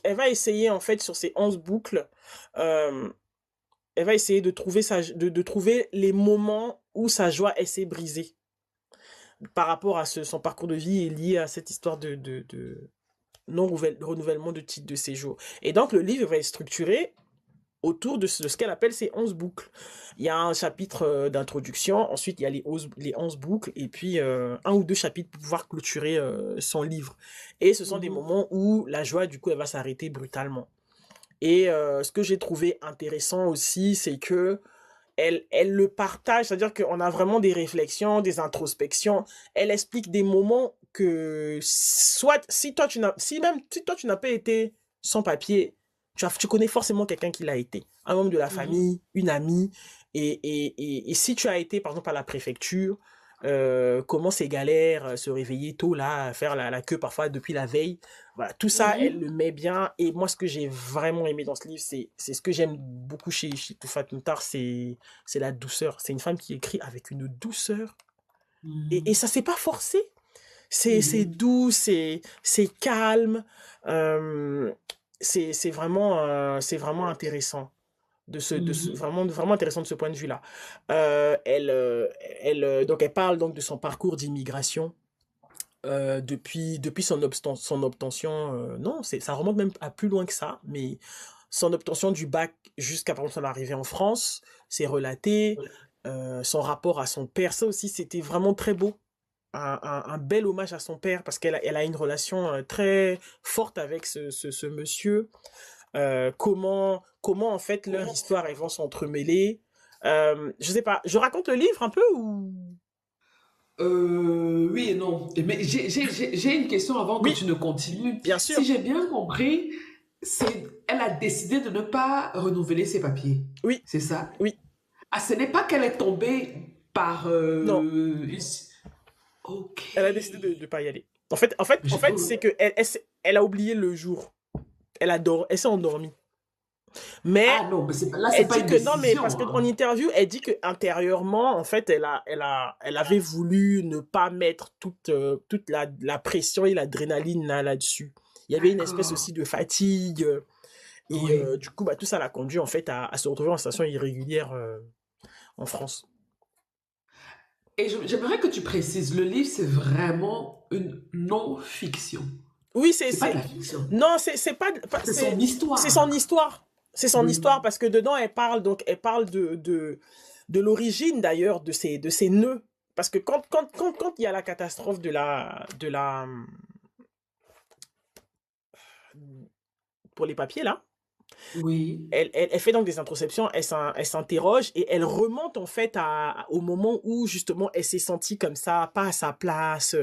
elle va essayer en fait sur ces 11 boucles, euh, elle va essayer de trouver, de trouver les moments où sa joie s'est brisée par rapport à son parcours de vie et lié à cette histoire de non-renouvellement de titre de séjour. Et donc le livre va être structuré autour de ce qu'elle appelle ces 11 boucles. Il y a un chapitre d'introduction, ensuite il y a les 11 boucles, et puis un ou deux chapitres pour pouvoir clôturer son livre. Et ce sont des moments où la joie, du coup, elle va s'arrêter brutalement. Et ce que j'ai trouvé intéressant aussi, c'est que elle le partage, c'est-à-dire qu'on a vraiment des réflexions, des introspections. Elle explique des moments que, soit, si toi tu n'as pas été sans papier, tu connais forcément quelqu'un qui l'a été. Un membre de la famille, une amie. Et si tu as été, par exemple, à la préfecture, comment c'est galère, se réveiller tôt, là, faire la queue parfois depuis la veille. Voilà, tout ça, elle le met bien. Et moi, ce que j'ai vraiment aimé dans ce livre, c'est ce que j'aime beaucoup chez Toufat Moutard, c'est la douceur. C'est une femme qui écrit avec une douceur. Et ça, c'est pas forcé. C'est doux, c'est calme. C'est vraiment intéressant vraiment intéressant de ce point de vue là. Donc elle parle donc de son parcours d'immigration depuis son obtention, non, ça remonte même à plus loin que ça, mais son obtention du bac jusqu'à par exemple son arrivée en France, c'est relaté. Son rapport à son père, ça aussi c'était vraiment très beau. Un bel hommage à son père parce qu'elle a une relation très forte avec ce monsieur. Comment en fait leur histoire elles vont s'entremêler. Je sais pas, je raconte le livre un peu ou... Oui et non. Mais j'ai une question avant que Oui, tu ne continues. bien sûr. Si j'ai bien compris, elle a décidé de ne pas renouveler ses papiers. Oui, C'est ça? oui. Ah, ce n'est pas qu'elle est tombée par... Non, Ok. elle a décidé de ne pas y aller. En fait, c'est que elle a oublié le jour. Elle s'est endormie. Mais Ah non, mais là, c'est elle pas dit une que non, mais parce décision, qu'en hein. interview, elle dit que intérieurement, en fait, elle avait voulu ne pas mettre toute la pression et l'adrénaline là-dessus. Il y avait une espèce D'accord. aussi de fatigue. Et Oui. du coup, bah, tout ça l'a conduit en fait à se retrouver en situation irrégulière en France. Et j'aimerais que tu précises, le livre, c'est vraiment une non-fiction. Oui, C'est pas de la fiction. non, C'est son c'est son histoire. histoire. C'est son Oui. histoire parce que dedans, elle parle de l'origine d'ailleurs de ces nœuds. Parce que quand il y a la catastrophe pour les papiers là, Oui. elle fait donc des introspections, elle s'interroge et elle remonte en fait au moment où justement elle s'est sentie comme ça, pas à sa place,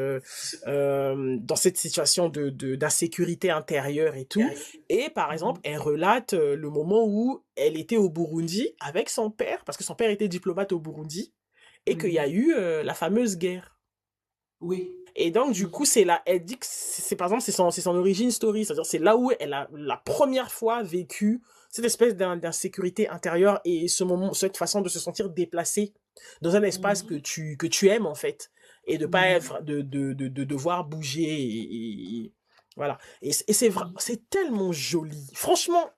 dans cette situation d'insécurité intérieure et tout. Et par exemple, Mhm. elle relate le moment où elle était au Burundi avec son père, parce que son père était diplomate au Burundi, et qu'il y a Oui. eu la fameuse guerre. Oui. Et donc, du coup, Mhm. c'est là, elle dit que par exemple, c'est son origin story. C'est-à-dire, c'est là où elle a la première fois vécu cette espèce d'insécurité intérieure et ce moment, cette façon de se sentir déplacé dans un espace Mhm. que tu aimes, en fait. Et de pas Oui. être, de devoir bouger voilà. Et Mhm. c'est tellement joli. Franchement,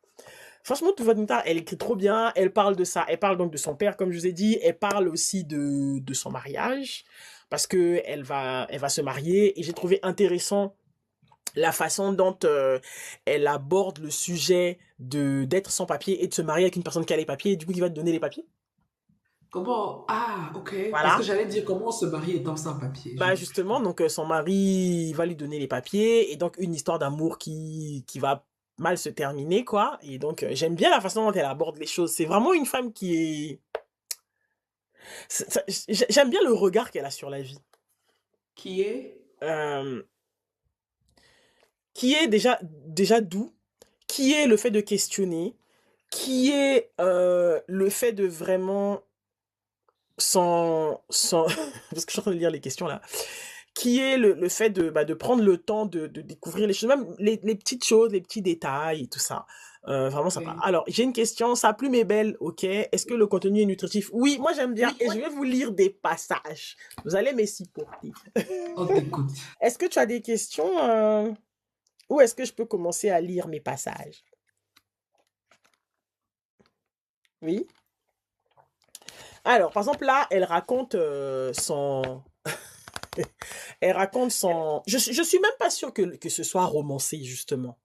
Tuvanita, elle écrit trop bien. Elle parle de ça. Elle parle donc de son père, comme je vous ai dit. Elle parle aussi de son mariage. Parce que elle va se marier. Et j'ai trouvé intéressant la façon dont elle aborde le sujet d'être sans papier et de se marier avec une personne qui a les papiers et du coup qui va te donner les papiers. Comment? Ah, ok. Parce que Voilà. j'allais dire comment se marier étant sans papier. Bah justement, donc son mari va lui donner les papiers et donc une histoire d'amour qui va mal se terminer quoi. Et donc j'aime bien la façon dont elle aborde les choses. C'est vraiment une femme qui est j'aime bien le regard qu'elle a sur la vie. Qui est? Euh, qui est déjà doux, qui est le fait de questionner, qui est le fait de vraiment sans parce que je suis en train de lire les questions là, qui est le fait de prendre le temps de découvrir les choses, même les petites choses, les petits détails et tout ça. Vraiment sympa. Oui. Alors, j'ai une question. Sa plume est belle, ok. Est-ce que le contenu est nutritif? Oui, moi j'aime bien. Oui, Et je vais vous lire des passages. Vous allez me supporter. on t'écoute. Est-ce que tu as des questions ou est-ce que je peux commencer à lire mes passages? Oui. Alors, par exemple, là, elle raconte son... Elle raconte son... Je suis même pas sûre que ce soit romancé, justement.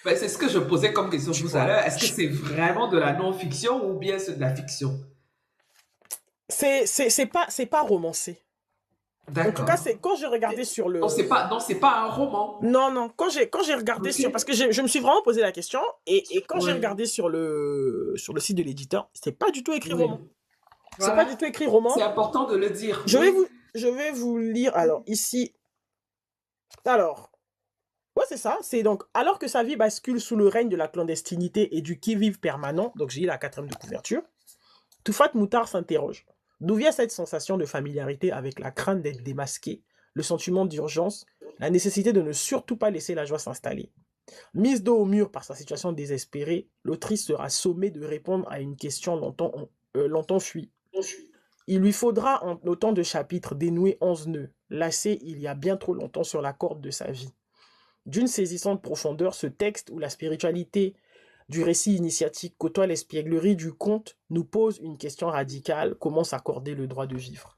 Ben, c'est ce que je posais comme question Tu tout à vois. l'heure. Est-ce que c'est vraiment de la non-fiction ou bien c'est de la fiction? C'est pas romancé. En tout cas, D'accord. c'est quand j'ai regardé sur Donc le... non, c'est pas un roman. Non, non, quand j'ai regardé Ok. sur... Parce que je me suis vraiment posé la question, et quand j'ai Ouais. regardé sur le site de l'éditeur, c'est pas du tout écrit Oui. roman. C'est pas du Voilà. tout écrit C'est roman. important de le dire. Oui. Je vais vous lire, alors, ici... Alors, ouais, c'est ça. C'est donc, alors que sa vie bascule sous le règne de la clandestinité et du qui-vive permanent, donc j'ai la quatrième de couverture, Toufat Moutar s'interroge. D'où vient cette sensation de familiarité avec la crainte d'être démasqué, le sentiment d'urgence, la nécessité de ne surtout pas laisser la joie s'installer? Mise dos au mur par sa situation désespérée, l'autrice sera sommée de répondre à une question longtemps fuie. Il lui faudra en autant de chapitres dénouer 11 nœuds, lacés il y a bien trop longtemps sur la corde de sa vie. D'une saisissante profondeur, ce texte où la spiritualité du récit initiatique côtoie l'espièglerie du conte nous pose une question radicale: comment s'accorder le droit de vivre?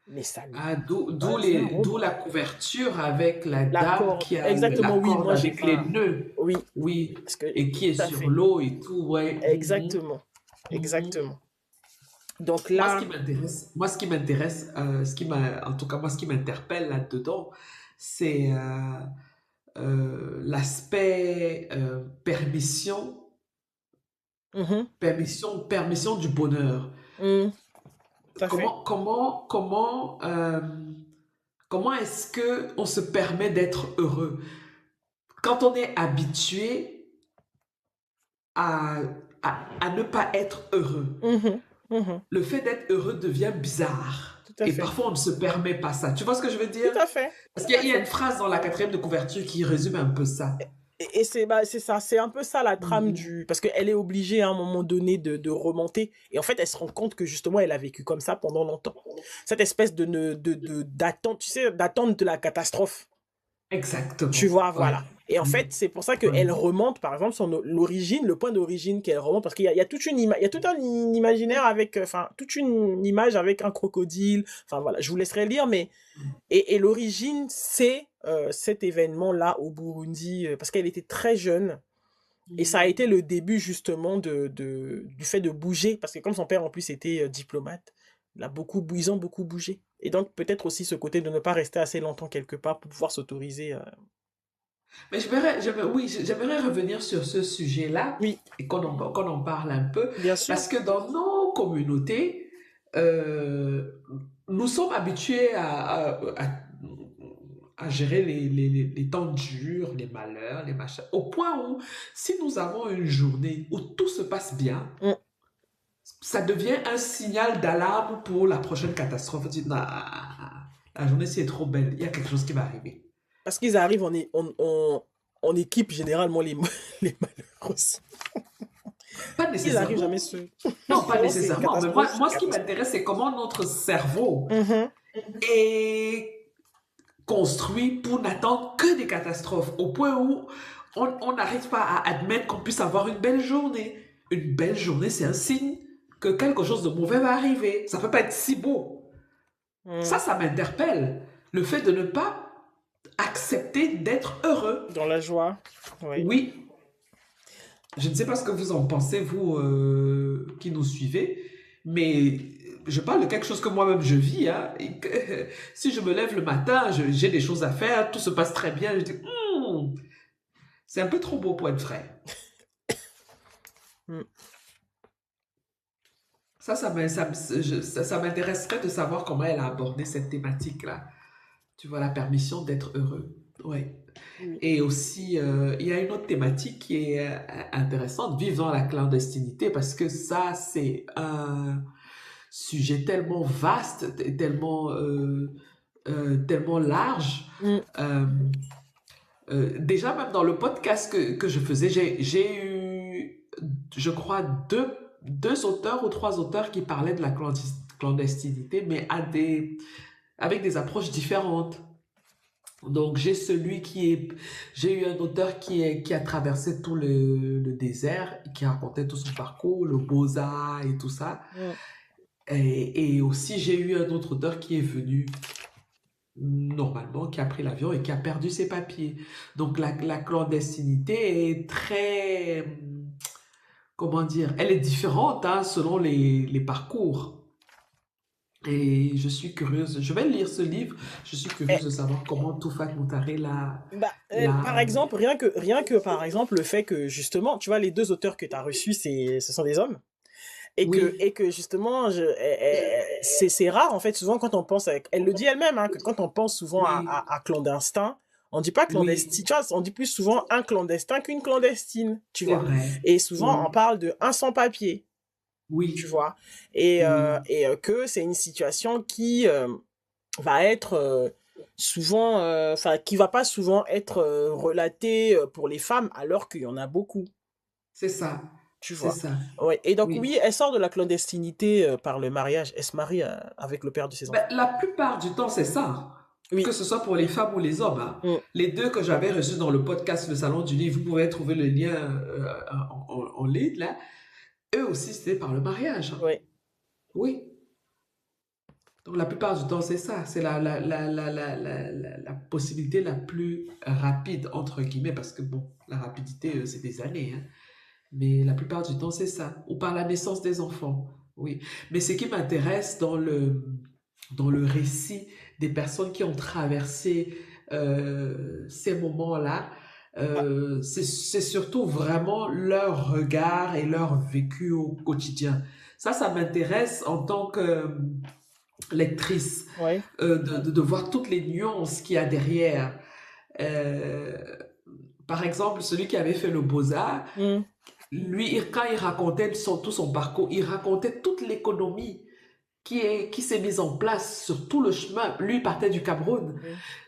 Mais ça n'est Ah, pas un d'où roman. la couverture avec la La dame corde, qui a la exactement, oui, corde moi j'ai avec les pas. nœuds. Oui, Oui. parce que Et qui est tout à sur fait. l'eau et tout. Ouais. Mhm. Exactement, Mhm. exactement. Donc Moi, ce là, qui m'intéresse, ce qui en tout cas, moi, ce qui m'interpelle là-dedans, c'est l'aspect mhm, permission du bonheur. tout à fait. Comment est-ce que on se permet d'être heureux quand on est habitué à, à ne pas être heureux? Mhm, mhm, Le fait d'être heureux devient bizarre. tout à Et fait. parfois, on ne se permet pas ça. Tu vois ce que je veux dire? Tout à fait. Parce Tout à qu'il y a une fait. phrase dans la quatrième de couverture qui résume un peu ça. Et c'est ça, c'est un peu ça la trame Mhm. du... Parce qu'elle est obligée à un moment donné de remonter. Et en fait, elle se rend compte que justement, elle a vécu comme ça pendant longtemps. Cette espèce d'attente, tu sais, d'attente de la catastrophe. Tu Exactement. vois, Ouais. voilà. Et en fait, Mhm. c'est pour ça Ouais. qu'elle remonte, par exemple, l'origine, le point d'origine qu'elle remonte, parce qu'il y a toute il y a tout un imaginaire avec, enfin, toute une image avec un crocodile. Enfin, voilà, je vous laisserai lire, mais et l'origine, c'est cet événement-là au Burundi, parce qu'elle était très jeune. Et ça a été le début justement du fait de bouger, parce que comme son père en plus était diplomate, ils ont beaucoup bougé. Et donc peut-être aussi ce côté de ne pas rester assez longtemps quelque part pour pouvoir s'autoriser. Mais oui, j'aimerais revenir sur ce sujet-là Oui, et qu'on en parle un peu, bien sûr. parce que dans nos communautés, euh, nous sommes habitués à gérer les temps durs, les malheurs, les machins, au point où si nous avons une journée où tout se passe bien, Mm. ça devient un signal d'alarme pour la prochaine catastrophe. On dit, non, la journée, si elle est trop belle, il y a quelque chose qui va arriver. Parce qu'ils arrivent en équipe généralement les malheureux. Pas Ils arrivent jamais nécessairement. seuls. Non, pas Souvent c'est nécessairement. Mais moi, catastrophe sur moi ce qui catastrophe. m'intéresse, c'est comment notre cerveau Mhm. est construit pour n'attendre que des catastrophes, au point où on n'arrive pas à admettre qu'on puisse avoir une belle journée. Une belle journée, c'est un signe que quelque chose de mauvais va arriver. Ça peut pas être si beau. Mm. Ça m'interpelle. Le fait de ne pas accepter d'être heureux. Dans la joie. Oui. Oui, je ne sais pas ce que vous en pensez, vous qui nous suivez, mais je parle de quelque chose que moi-même je vis. Hein, et que, si je me lève le matin, j'ai des choses à faire, tout se passe très bien, je dis, c'est un peu trop beau pour être vrai. Mm. Ça m'intéresserait de savoir comment elle a abordé cette thématique-là. Tu vois, la permission d'être heureux. Oui. Oui. Et aussi, il y a une autre thématique qui est intéressante, vivre dans la clandestinité, parce que ça, c'est un sujet tellement vaste, tellement large. Mm. Euh, déjà, même dans le podcast que je faisais, j'ai eu, je crois, deux auteurs ou trois auteurs qui parlaient de la clandestinité, mais avec des approches différentes. Donc, j'ai eu un auteur qui a traversé tout le désert, qui racontait tout son parcours, le Beaux-Arts et tout ça. Mm. Et aussi, j'ai eu un autre auteur qui est venu normalement, qui a pris l'avion et qui a perdu ses papiers. Donc, la clandestinité est comment dire, elle est différente hein, selon les parcours. Et je suis curieuse, je vais lire ce livre, je suis curieuse Eh, de savoir comment Toufat Moutari par l'a. exemple, rien que par exemple le fait que justement, tu vois, les deux auteurs que tu as reçus, ce sont des hommes. Oui, Et que justement, c'est rare en fait, souvent quand on pense, elle le dit elle-même, hein, que quand on pense souvent oui, à clandestin, on dit pas oui, clandestin, tu vois, on dit plus souvent un clandestin qu'une clandestine, tu c'est vois. vrai. Et souvent, on Oui, parle de un sans-papier, tu oui, vois. oui, Que c'est une situation qui va être souvent, enfin, qui va pas souvent être relatée pour les femmes, alors qu'il y en a beaucoup. c'est ça, Tu c'est vois. ça. Ouais. Et donc, Oui. oui, elle sort de la clandestinité par le mariage. Elle se marie avec le père de ses Ben, enfants. la plupart du temps, c'est ça. Que Oui. ce soit pour les femmes ou les hommes. Hein. Mm. Les deux que j'avais reçus dans le podcast Le Salon du Livre, vous pouvez trouver le lien en ligne, là. Eux aussi, c'était par le mariage. Hein. Ouais. Oui. Donc, la plupart du temps, c'est ça. C'est la possibilité la plus rapide, entre guillemets, parce que, bon, la rapidité, c'est des années. Hein. Mais la plupart du temps, c'est ça. Ou par la naissance des enfants. Oui. Mais ce qui m'intéresse dans le récit des personnes qui ont traversé ces moments-là, Ah, c'est surtout vraiment leur regard et leur vécu au quotidien. Ça m'intéresse en tant que lectrice, ouais. de voir toutes les nuances qu'il y a derrière. Euh, Par exemple, celui qui avait fait le Beaux-Arts, Mm. lui, quand il racontait tout son parcours, il racontait toute l'économie. qui s'est mise en place sur tout le chemin. Lui partait du Cameroun. Mm.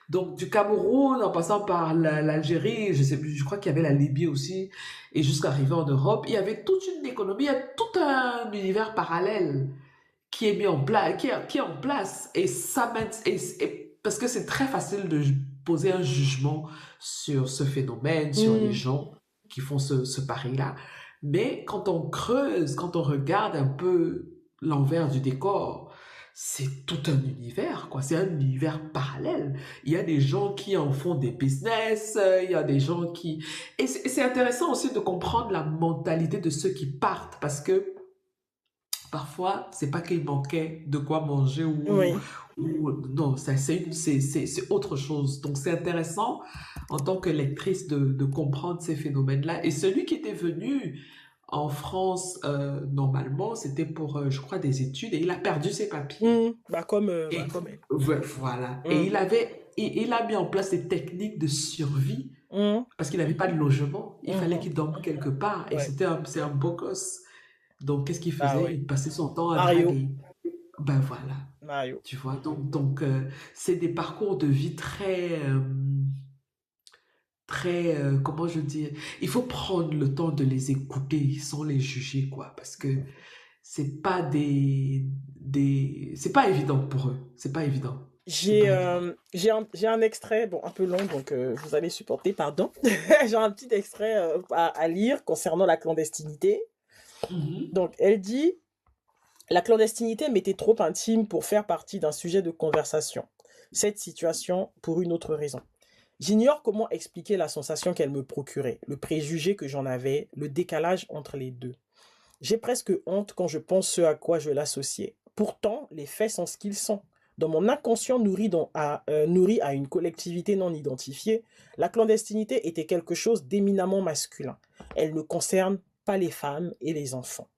Donc, du Cameroun, en passant par l'Algérie, je sais plus, je crois qu'il y avait la Libye aussi, et jusqu'à arriver en Europe, il y avait toute une économie, il y a tout un univers parallèle qui est mis en place, qui est en place. Et ça parce que c'est très facile de poser un jugement sur ce phénomène, sur les Mm. gens qui font ce pari-là. Mais quand on creuse, quand on regarde un peu l'envers du décor, c'est tout un univers, quoi. C'est un univers parallèle. Il y a des gens qui en font des business, il y a des gens qui... Et c'est intéressant aussi de comprendre la mentalité de ceux qui partent, parce que parfois, c'est pas qu'il manquait de quoi manger Oui. non, c'est autre chose. Donc, c'est intéressant en tant que lectrice de comprendre ces phénomènes-là. Et celui qui était venu en France, normalement, c'était pour, je crois, des études et il a perdu ses papiers. Mm. Et Comme elle. voilà. Et Mm. il a mis en place des techniques de survie Mm. parce qu'il n'avait pas de logement. Il fallait Mhm. qu'il dorme quelque part. Et Ouais. c'est un beau gosse. Donc, qu'est-ce qu'il Ah faisait? ouais. Il passait son temps à Mario. draguer. Ben voilà, Mario. tu vois. C'est des parcours de vie très, comment je dis, il faut prendre le temps de les écouter sans les juger, quoi. Parce que c'est pas c'est pas évident pour eux. C'est pas évident. C'est pas évident. J'ai un extrait, bon, un peu long, donc vous allez supporter, pardon. J'ai un petit extrait à lire concernant la clandestinité. Mhm. Donc, elle dit, la clandestinité m'était trop intime pour faire partie d'un sujet de conversation. Cette situation pour une autre raison. J'ignore comment expliquer la sensation qu'elle me procurait, le préjugé que j'en avais, le décalage entre les deux. J'ai presque honte quand je pense ce à quoi je l'associais. Pourtant, les faits sont ce qu'ils sont. Dans mon inconscient nourri à une collectivité non identifiée, la clandestinité était quelque chose d'éminemment masculin. Elle ne concerne pas les femmes et les enfants.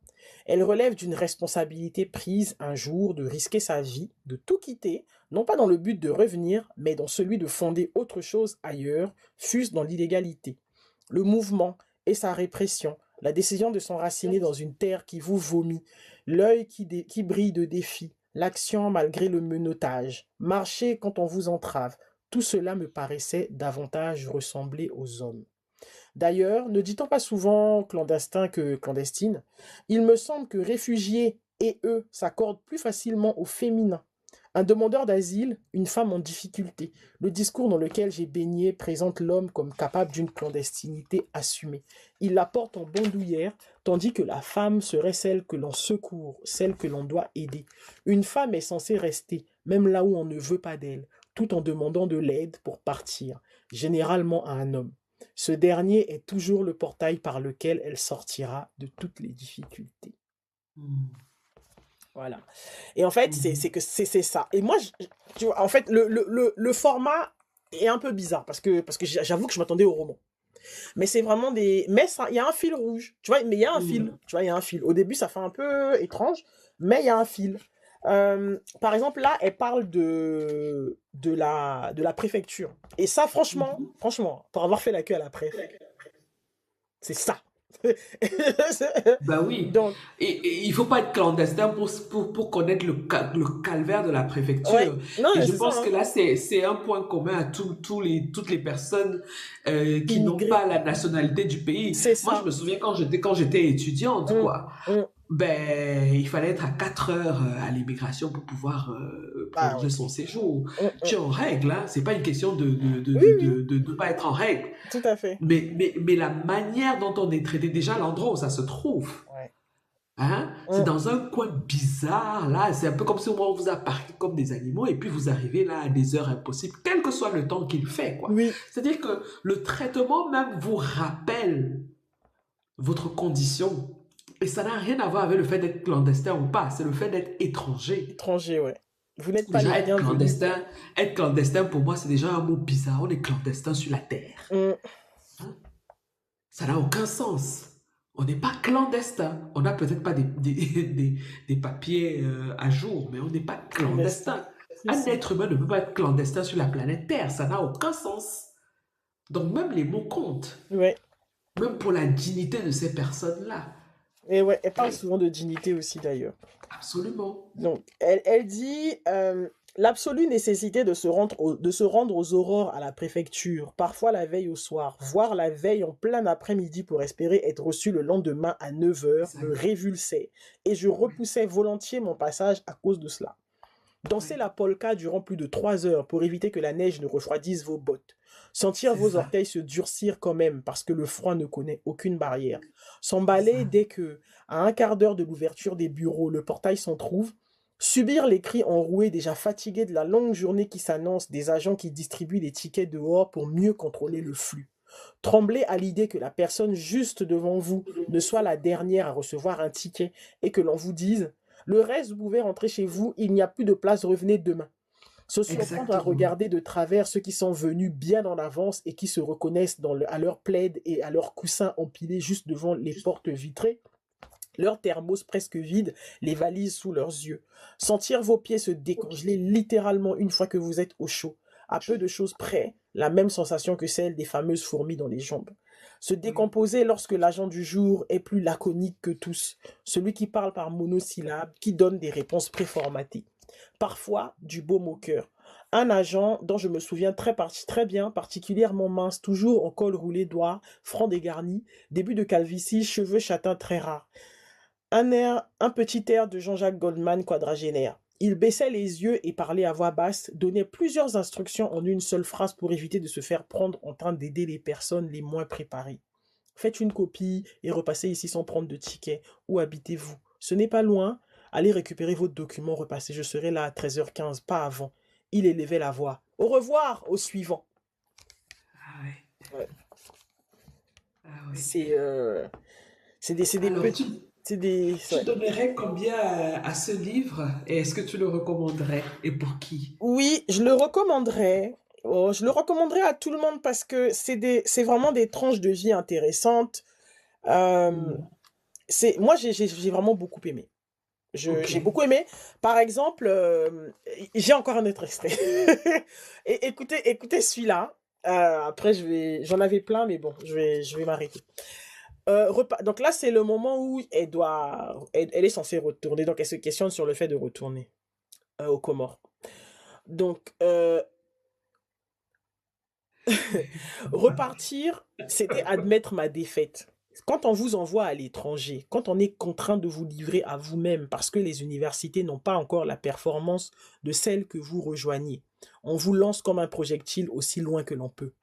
Elle relève d'une responsabilité prise un jour de risquer sa vie, de tout quitter, non pas dans le but de revenir, mais dans celui de fonder autre chose ailleurs, fût-ce dans l'illégalité. Le mouvement et sa répression, la décision de s'enraciner dans une terre qui vous vomit, l'œil qui brille de défi, l'action malgré le menottage, marcher quand on vous entrave, tout cela me paraissait davantage ressembler aux hommes. D'ailleurs, ne dit-on pas souvent clandestin que clandestine? Il me semble que réfugiés et eux s'accordent plus facilement au féminin. Un demandeur d'asile, une femme en difficulté. Le discours dans lequel j'ai baigné présente l'homme comme capable d'une clandestinité assumée. Il la porte en bandoulière, tandis que la femme serait celle que l'on secourt, celle que l'on doit aider. Une femme est censée rester, même là où on ne veut pas d'elle, tout en demandant de l'aide pour partir, généralement à un homme. Ce dernier est toujours le portail par lequel elle sortira de toutes les difficultés. Mhm. Voilà. Et en fait, Mhm. c'est ça. Et moi, tu vois, en fait, le format est un peu bizarre parce que j'avoue que je m'attendais au roman. Mais c'est vraiment des. Mais ça, il y a un fil rouge. Tu vois, mais il y a un fil. Mhm. Tu vois, il y a un fil. Au début, ça fait un peu étrange, mais il y a un fil. Par exemple, là, elle parle de la préfecture. Et ça, Mhm. franchement, pour avoir fait la queue à la préf, c'est ça. Ben oui. Donc, Et il faut pas être clandestin pour connaître le calvaire de la ouais, préfecture. non, Et je c'est ça, pense que hein. là, c'est un point commun à toutes les personnes qui n'ont Immigré, pas la nationalité du pays. c'est Moi, je ça. me souviens quand j'étais étudiante, Hum, quoi. hum. Ben, il fallait être à 4 heures à l'immigration pour pouvoir Bah prolonger ouais. son séjour. Tu es Hum. en règle, hein. C'est pas une question Oui, oui, de pas être en règle. tout à fait. Mais la manière dont on est traité, déjà l'endroit où ça se trouve, Ouais. hein, c'est Hum. dans un coin bizarre, là. C'est un peu comme si on vous a parqué comme des animaux et puis vous arrivez là à des heures impossibles, quel que soit le temps qu'il fait, quoi. Oui, C'est-à-dire que le traitement même vous rappelle votre condition. Et ça n'a rien à voir avec le fait d'être clandestin ou pas, c'est le fait d'être étranger. étranger, ouais. Vous n'êtes pas les Déjà, bienvenus. être clandestin pour moi, c'est déjà un mot bizarre. On est clandestin sur la terre. Hum. Ça n'a aucun sens. On n'est pas clandestin. On n'a peut-être pas des papiers à jour, mais on n'est pas Clandestin. clandestin. C'est Un ça. être humain ne peut pas être clandestin sur la planète Terre. Ça n'a aucun sens. Donc même les mots comptent. Ouais. Même pour la dignité de ces personnes-là. Et ouais, elle parle souvent de dignité aussi d'ailleurs. Absolument. Donc, elle dit l'absolue nécessité de se rendre aux aurores à la préfecture, parfois la veille au soir, voire la veille en plein après-midi pour espérer être reçu le lendemain à 9 heures, me Exact. révulsait, et je Ouais, repoussais volontiers mon passage à cause de cela. Danser ouais. la polka durant plus de 3 heures pour éviter que la neige ne refroidisse vos bottes. Sentir C'est vos ça. orteils se durcir quand même parce que le froid ne connaît aucune barrière. C'est S'emballer ça. dès que, à un quart d'heure de l'ouverture des bureaux, le portail s'en trouve. Subir les cris enroués déjà fatigués de la longue journée qui s'annonce des agents qui distribuent les tickets dehors pour mieux contrôler le flux. Trembler à l'idée que la personne juste devant vous ne soit la dernière à recevoir un ticket et que l'on vous dise le reste, vous pouvez rentrer chez vous, il n'y a plus de place, revenez demain. Se surprendre à Exactement. regarder de travers ceux qui sont venus bien en avance et qui se reconnaissent à leur plaid et à leurs coussins empilés juste devant les portes vitrées, leur thermos presque vide, les valises sous leurs yeux. Sentir vos pieds se décongeler littéralement une fois que vous êtes au chaud. À peu de choses près, la même sensation que celle des fameuses fourmis dans les jambes. Se Oui. décomposer lorsque l'agent du jour est plus laconique que tous, celui qui parle par monosyllabes, qui donne des réponses préformatées. Parfois, du baume au cœur. Un agent dont je me souviens très bien, particulièrement mince, toujours en col roulé droit, franc dégarni, début de calvitie, cheveux châtains très rares. Un petit air de Jean-Jacques Goldman quadragénaire. Il baissait les yeux et parlait à voix basse, donnait plusieurs instructions en une seule phrase pour éviter de se faire prendre en train d'aider les personnes les moins préparées. Faites une copie et repassez ici sans prendre de ticket. Où habitez-vous? Ce n'est pas loin. Allez récupérer votre document, repassez. Je serai là à 13h15, pas avant. Il élevait la voix. Au revoir, au suivant. Ah ouais. Ouais. Ah ouais. C'est c'est des Alors, petits... C'est des... tu ouais. donnerais combien à ce livre et est-ce que tu le recommanderais et pour qui? Oui, je le recommanderais. Oh, je le recommanderais à tout le monde parce que c'est vraiment des tranches de vie intéressantes. Euh, Hmm. moi, j'ai vraiment beaucoup aimé. Ok. J'ai beaucoup aimé. Par exemple, j'ai encore un autre extrait. Et écoutez celui-là. Après, j'en avais plein, mais bon, je vais m'arrêter. Donc là, c'est le moment où elle est censée retourner. Donc, elle se questionne sur le fait de retourner aux Comores. Donc, repartir, c'était admettre ma défaite. Quand on vous envoie à l'étranger, quand on est contraint de vous livrer à vous-même parce que les universités n'ont pas encore la performance de celle que vous rejoignez, on vous lance comme un projectile aussi loin que l'on peut.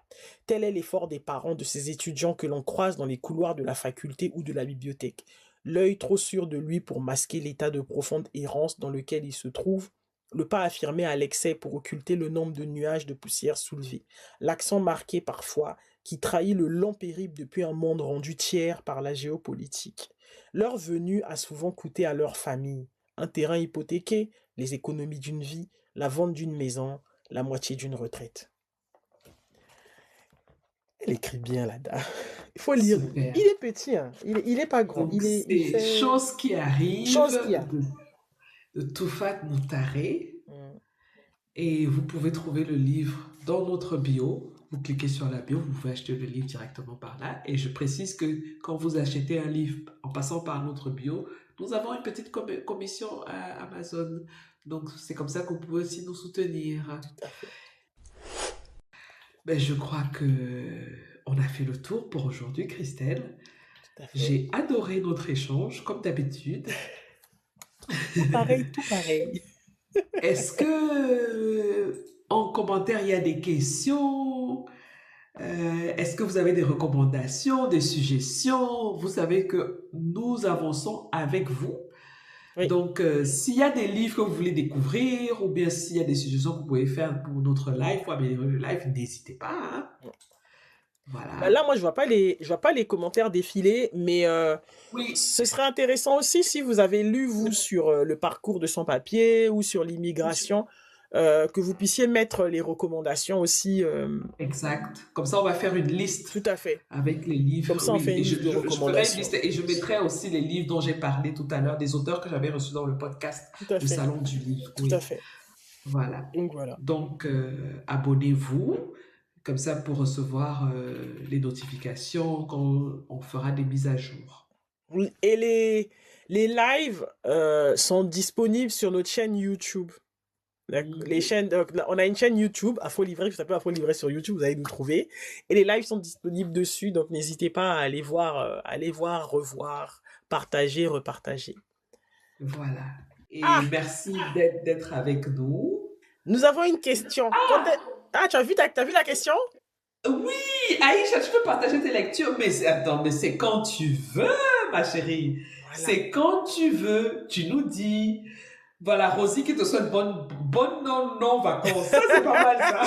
Tel est l'effort des parents de ces étudiants que l'on croise dans les couloirs de la faculté ou de la bibliothèque. L'œil trop sûr de lui pour masquer l'état de profonde errance dans lequel il se trouve, le pas affirmé à l'excès pour occulter le nombre de nuages de poussière soulevés, l'accent marqué parfois qui trahit le long périple depuis un monde rendu tiers par la géopolitique. Leur venue a souvent coûté à leur famille un terrain hypothéqué, les économies d'une vie, la vente d'une maison, la moitié d'une retraite. Elle écrit bien là-dedans. Il faut lire. Super. Il est petit, hein. Il est pas grand. Donc, Il c'est fait Chose qui arrive chose qu'il y a. de Toufat Noutare. Mm. Et vous pouvez trouver le livre dans notre bio. Vous cliquez sur la bio, vous pouvez acheter le livre directement par là. Et je précise que quand vous achetez un livre en passant par notre bio, nous avons une petite commission à Amazon. Donc c'est comme ça que vous pouvez aussi nous soutenir. Tout à fait. Ben, je crois que on a fait le tour pour aujourd'hui, Christelle. Tout à fait. J'ai adoré notre échange, comme d'habitude. Tout pareil, tout pareil. Est-ce que en commentaire il y a des questions? Est-ce que vous avez des recommandations, des suggestions? Vous savez que nous avançons avec vous. Oui, Donc, s'il y a des livres que vous voulez découvrir, ou bien s'il y a des suggestions que vous pouvez faire pour notre live, pour améliorer le live, n'hésitez pas, hein. bah là, Voilà. moi, je vois pas les commentaires défiler, mais Oui, ce serait intéressant aussi si vous avez lu, vous, sur le parcours de sans-papiers ou sur l'immigration, que vous puissiez mettre les recommandations aussi. exact. Comme ça, on va faire une liste Tout à fait. avec les Comme livres. ça, on Oui, fait et une liste de je ferai une recommandations. liste et je mettrai aussi les livres dont j'ai parlé tout à l'heure, des auteurs que j'avais reçus dans le podcast Tout à du fait. Salon du Livre. Tout à Oui. fait. Voilà. Donc voilà. Donc, abonnez-vous, comme ça pour recevoir les notifications quand on fera des mises à jour. Oui, et les lives sont disponibles sur notre chaîne YouTube. Les chaînes, on a une chaîne YouTube, Afro Livré, je s'appelle Afro Livré sur YouTube, vous allez nous trouver. Et les lives sont disponibles dessus, donc n'hésitez pas à aller voir, revoir, partager, repartager. Voilà. Et Ah, merci d'être avec nous. nous avons une question. Ah, t'as vu la question? Oui, Aïcha, tu peux partager tes lectures, mais attends, mais c'est quand tu veux, ma chérie. Voilà. C'est quand tu veux, tu nous dis. Voilà, Rosie qui te souhaite bonne non-vacances. Ça, c'est pas mal, ça.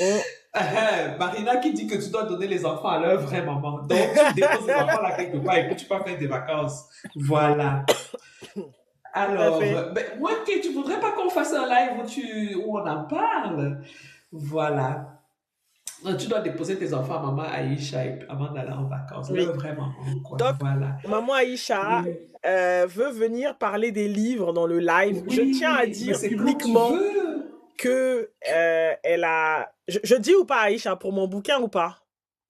On- Marina qui dit que tu dois donner les enfants à leur vraie maman. Donc, tu déposes les enfants là quelque part et puis tu peux faire des vacances. Voilà. Tout à Alors, fait. ben, moi, tu voudrais pas qu'on fasse un live où on en parle? Voilà. Tu dois déposer tes enfants à maman Aïcha avant d'aller en vacances. Oui. Leur vraie maman, quoi. Donc, Voilà. maman Aïcha Oui, veut venir parler des livres dans le live. Je tiens à oui, mais dire c'est quand tu publiquement veux. que elle a. Je dis ou pas, Aïcha, pour mon bouquin ou pas?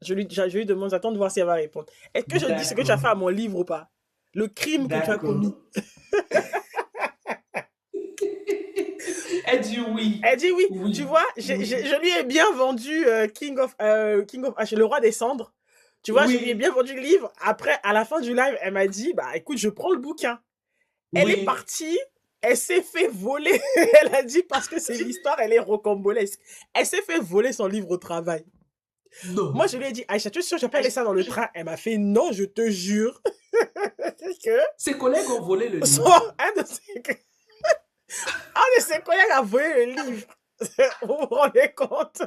Je lui demande, j'attends de voir si elle va répondre. Est-ce que je dis ce que tu as fait D'accord, à mon livre ou pas? Le crime que tu as d'accord. commis. Elle dit oui, Elle dit oui. Tu oui, vois, oui, je lui ai bien vendu King of H, le roi des cendres. Tu vois, je lui ai oui, bien vendu le livre. Après, à la fin du live, elle m'a dit, bah écoute, je prends le bouquin. Elle est oui. partie, elle s'est fait voler. Elle a dit parce que c'est l'histoire, elle est rocambolesque. Elle s'est fait voler son livre au travail. Moi, Non. je lui ai dit, Aïcha, tu es sûre que j'ai pas laissé ça dans le train? Elle m'a fait, non, je te jure que Ses collègues ont volé le son, livre. un de ses collègues a volé le livre. Vous vous rendez compte?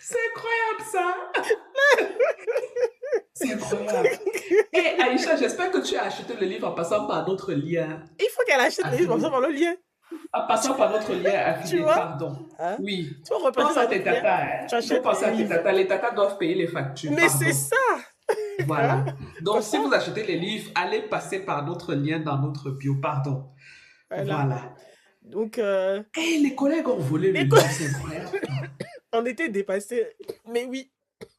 C'est incroyable ça. C'est incroyable. Et Aïcha, j'espère que tu as acheté le livre en passant par notre lien Il faut qu'elle achète le livre comme ça affilié. par le lien. En passant par notre lien Tu affilié, vois? pardon. Hein? Oui. Tu vas repasser Pense par à tes notre lien. tatas. Hein. Tu Il faut achètes penser les à tes livres. tatas. Les tatas doivent payer les factures, Mais c'est pardon. ça. Hein? Voilà. Comme Donc, si ça, vous achetez les livres, allez passer par notre lien dans notre bio, pardon. voilà. Voilà. Donc, Et les collègues ont volé le livre, c'est incroyable. on était dépassés. Mais oui,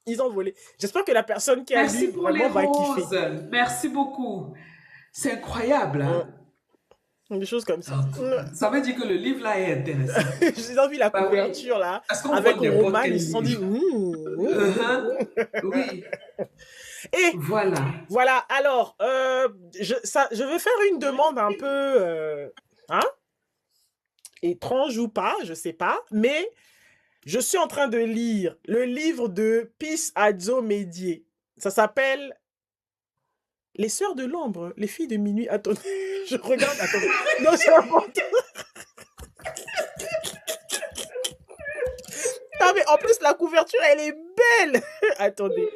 ils ont volé. J'espère que la personne qui a Merci lu pour les vraiment va kiffer. roses. Merci beaucoup. C'est incroyable, Hein? hein? Des choses comme ça. En tout cas, ça veut dire que le livre là est intéressant. Ils ont vu la Bah oui. couverture là, Est-ce qu'on avec vole n'importe Roman, quel ils se sont dit, livre? Oui. Et Voilà. voilà, alors, je vais faire une demande un peu, hein, étrange ou pas, je sais pas, mais je suis en train de lire le livre de Peace Adzo Médier. Ça s'appelle Les Sœurs de l'Ombre, les filles de minuit. Attendez, je regarde, attendez. Non, c'est n'importe. Ah, mais en plus, la couverture, elle est belle. Attendez.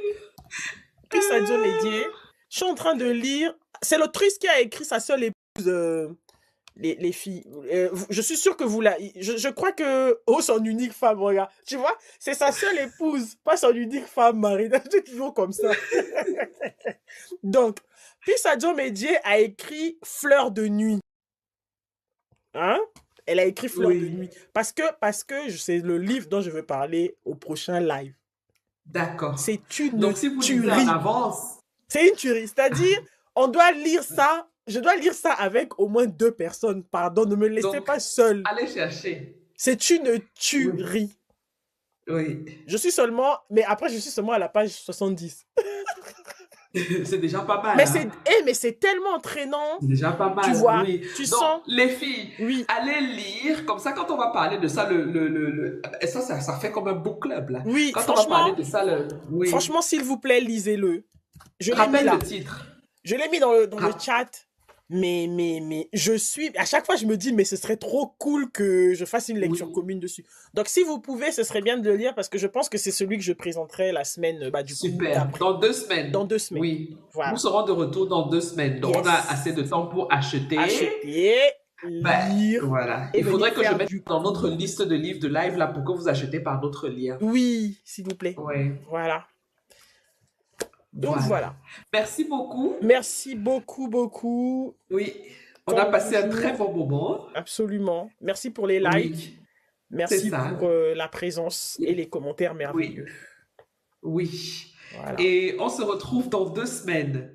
Peace Adzo Médier. Je suis en train de lire. C'est l'autrice qui a écrit sa seule épouse. Les filles. Je suis sûr que vous la. Je crois que. Oh, son unique femme, regarde. Tu vois, c'est sa seule épouse, pas son unique femme, Marina. C'est toujours comme ça. Donc, Peace Adzo Médier a écrit Fleur de nuit. Hein? Elle a écrit Fleur de Oui. nuit. Parce que c'est le livre dont je veux parler au prochain live. D'accord. C'est une Donc, si vous lisez en tuerie. avance, C'est une tuerie. C'est-à-dire, on doit lire ça. Je dois lire ça avec au moins 2 personnes. Pardon, ne me laissez donc, pas seul. allez chercher. C'est une Oui. tuerie. Oui. Je suis seulement. Mais après, je suis seulement à la page 70. C'est déjà pas mal, Mais hein? c'est tellement entraînant. C'est déjà pas Tu mal, vois, oui. tu Donc, sens. les filles, Oui, allez lire. Comme ça, quand on va parler de ça, et ça fait comme un book club, là. oui, Quand on va parler de ça, oui. franchement, s'il vous plaît, lisez-le. Je l'ai mis Rappelle là. le titre. Je l'ai mis dans le Rap- chat. Mais, je suis. À chaque fois, je me dis, mais ce serait trop cool que je fasse une lecture Oui. commune dessus. Donc, si vous pouvez, ce serait bien de le lire parce que je pense que c'est celui que je présenterai la semaine, bah, du coup, Super. d'après. Dans 2 semaines. Dans 2 semaines. Oui. Voilà. Nous serons de retour dans 2 semaines. Donc, on a Yes. assez de temps pour acheter. Acheter, Ben, lire. voilà. et Il faudrait venir que je faire mette du dans notre coup. liste de livres de live là pour que vous achetez par notre lien. Oui, s'il vous plaît. Ouais. Voilà. Donc, voilà. Merci beaucoup. Merci beaucoup, beaucoup. Oui. On a Comme passé un toujours. très bon moment. Absolument. Merci pour les likes. Oui. Merci ça. pour la présence et les commentaires merveilleux. Oui. Voilà. Et on se retrouve dans 2 semaines.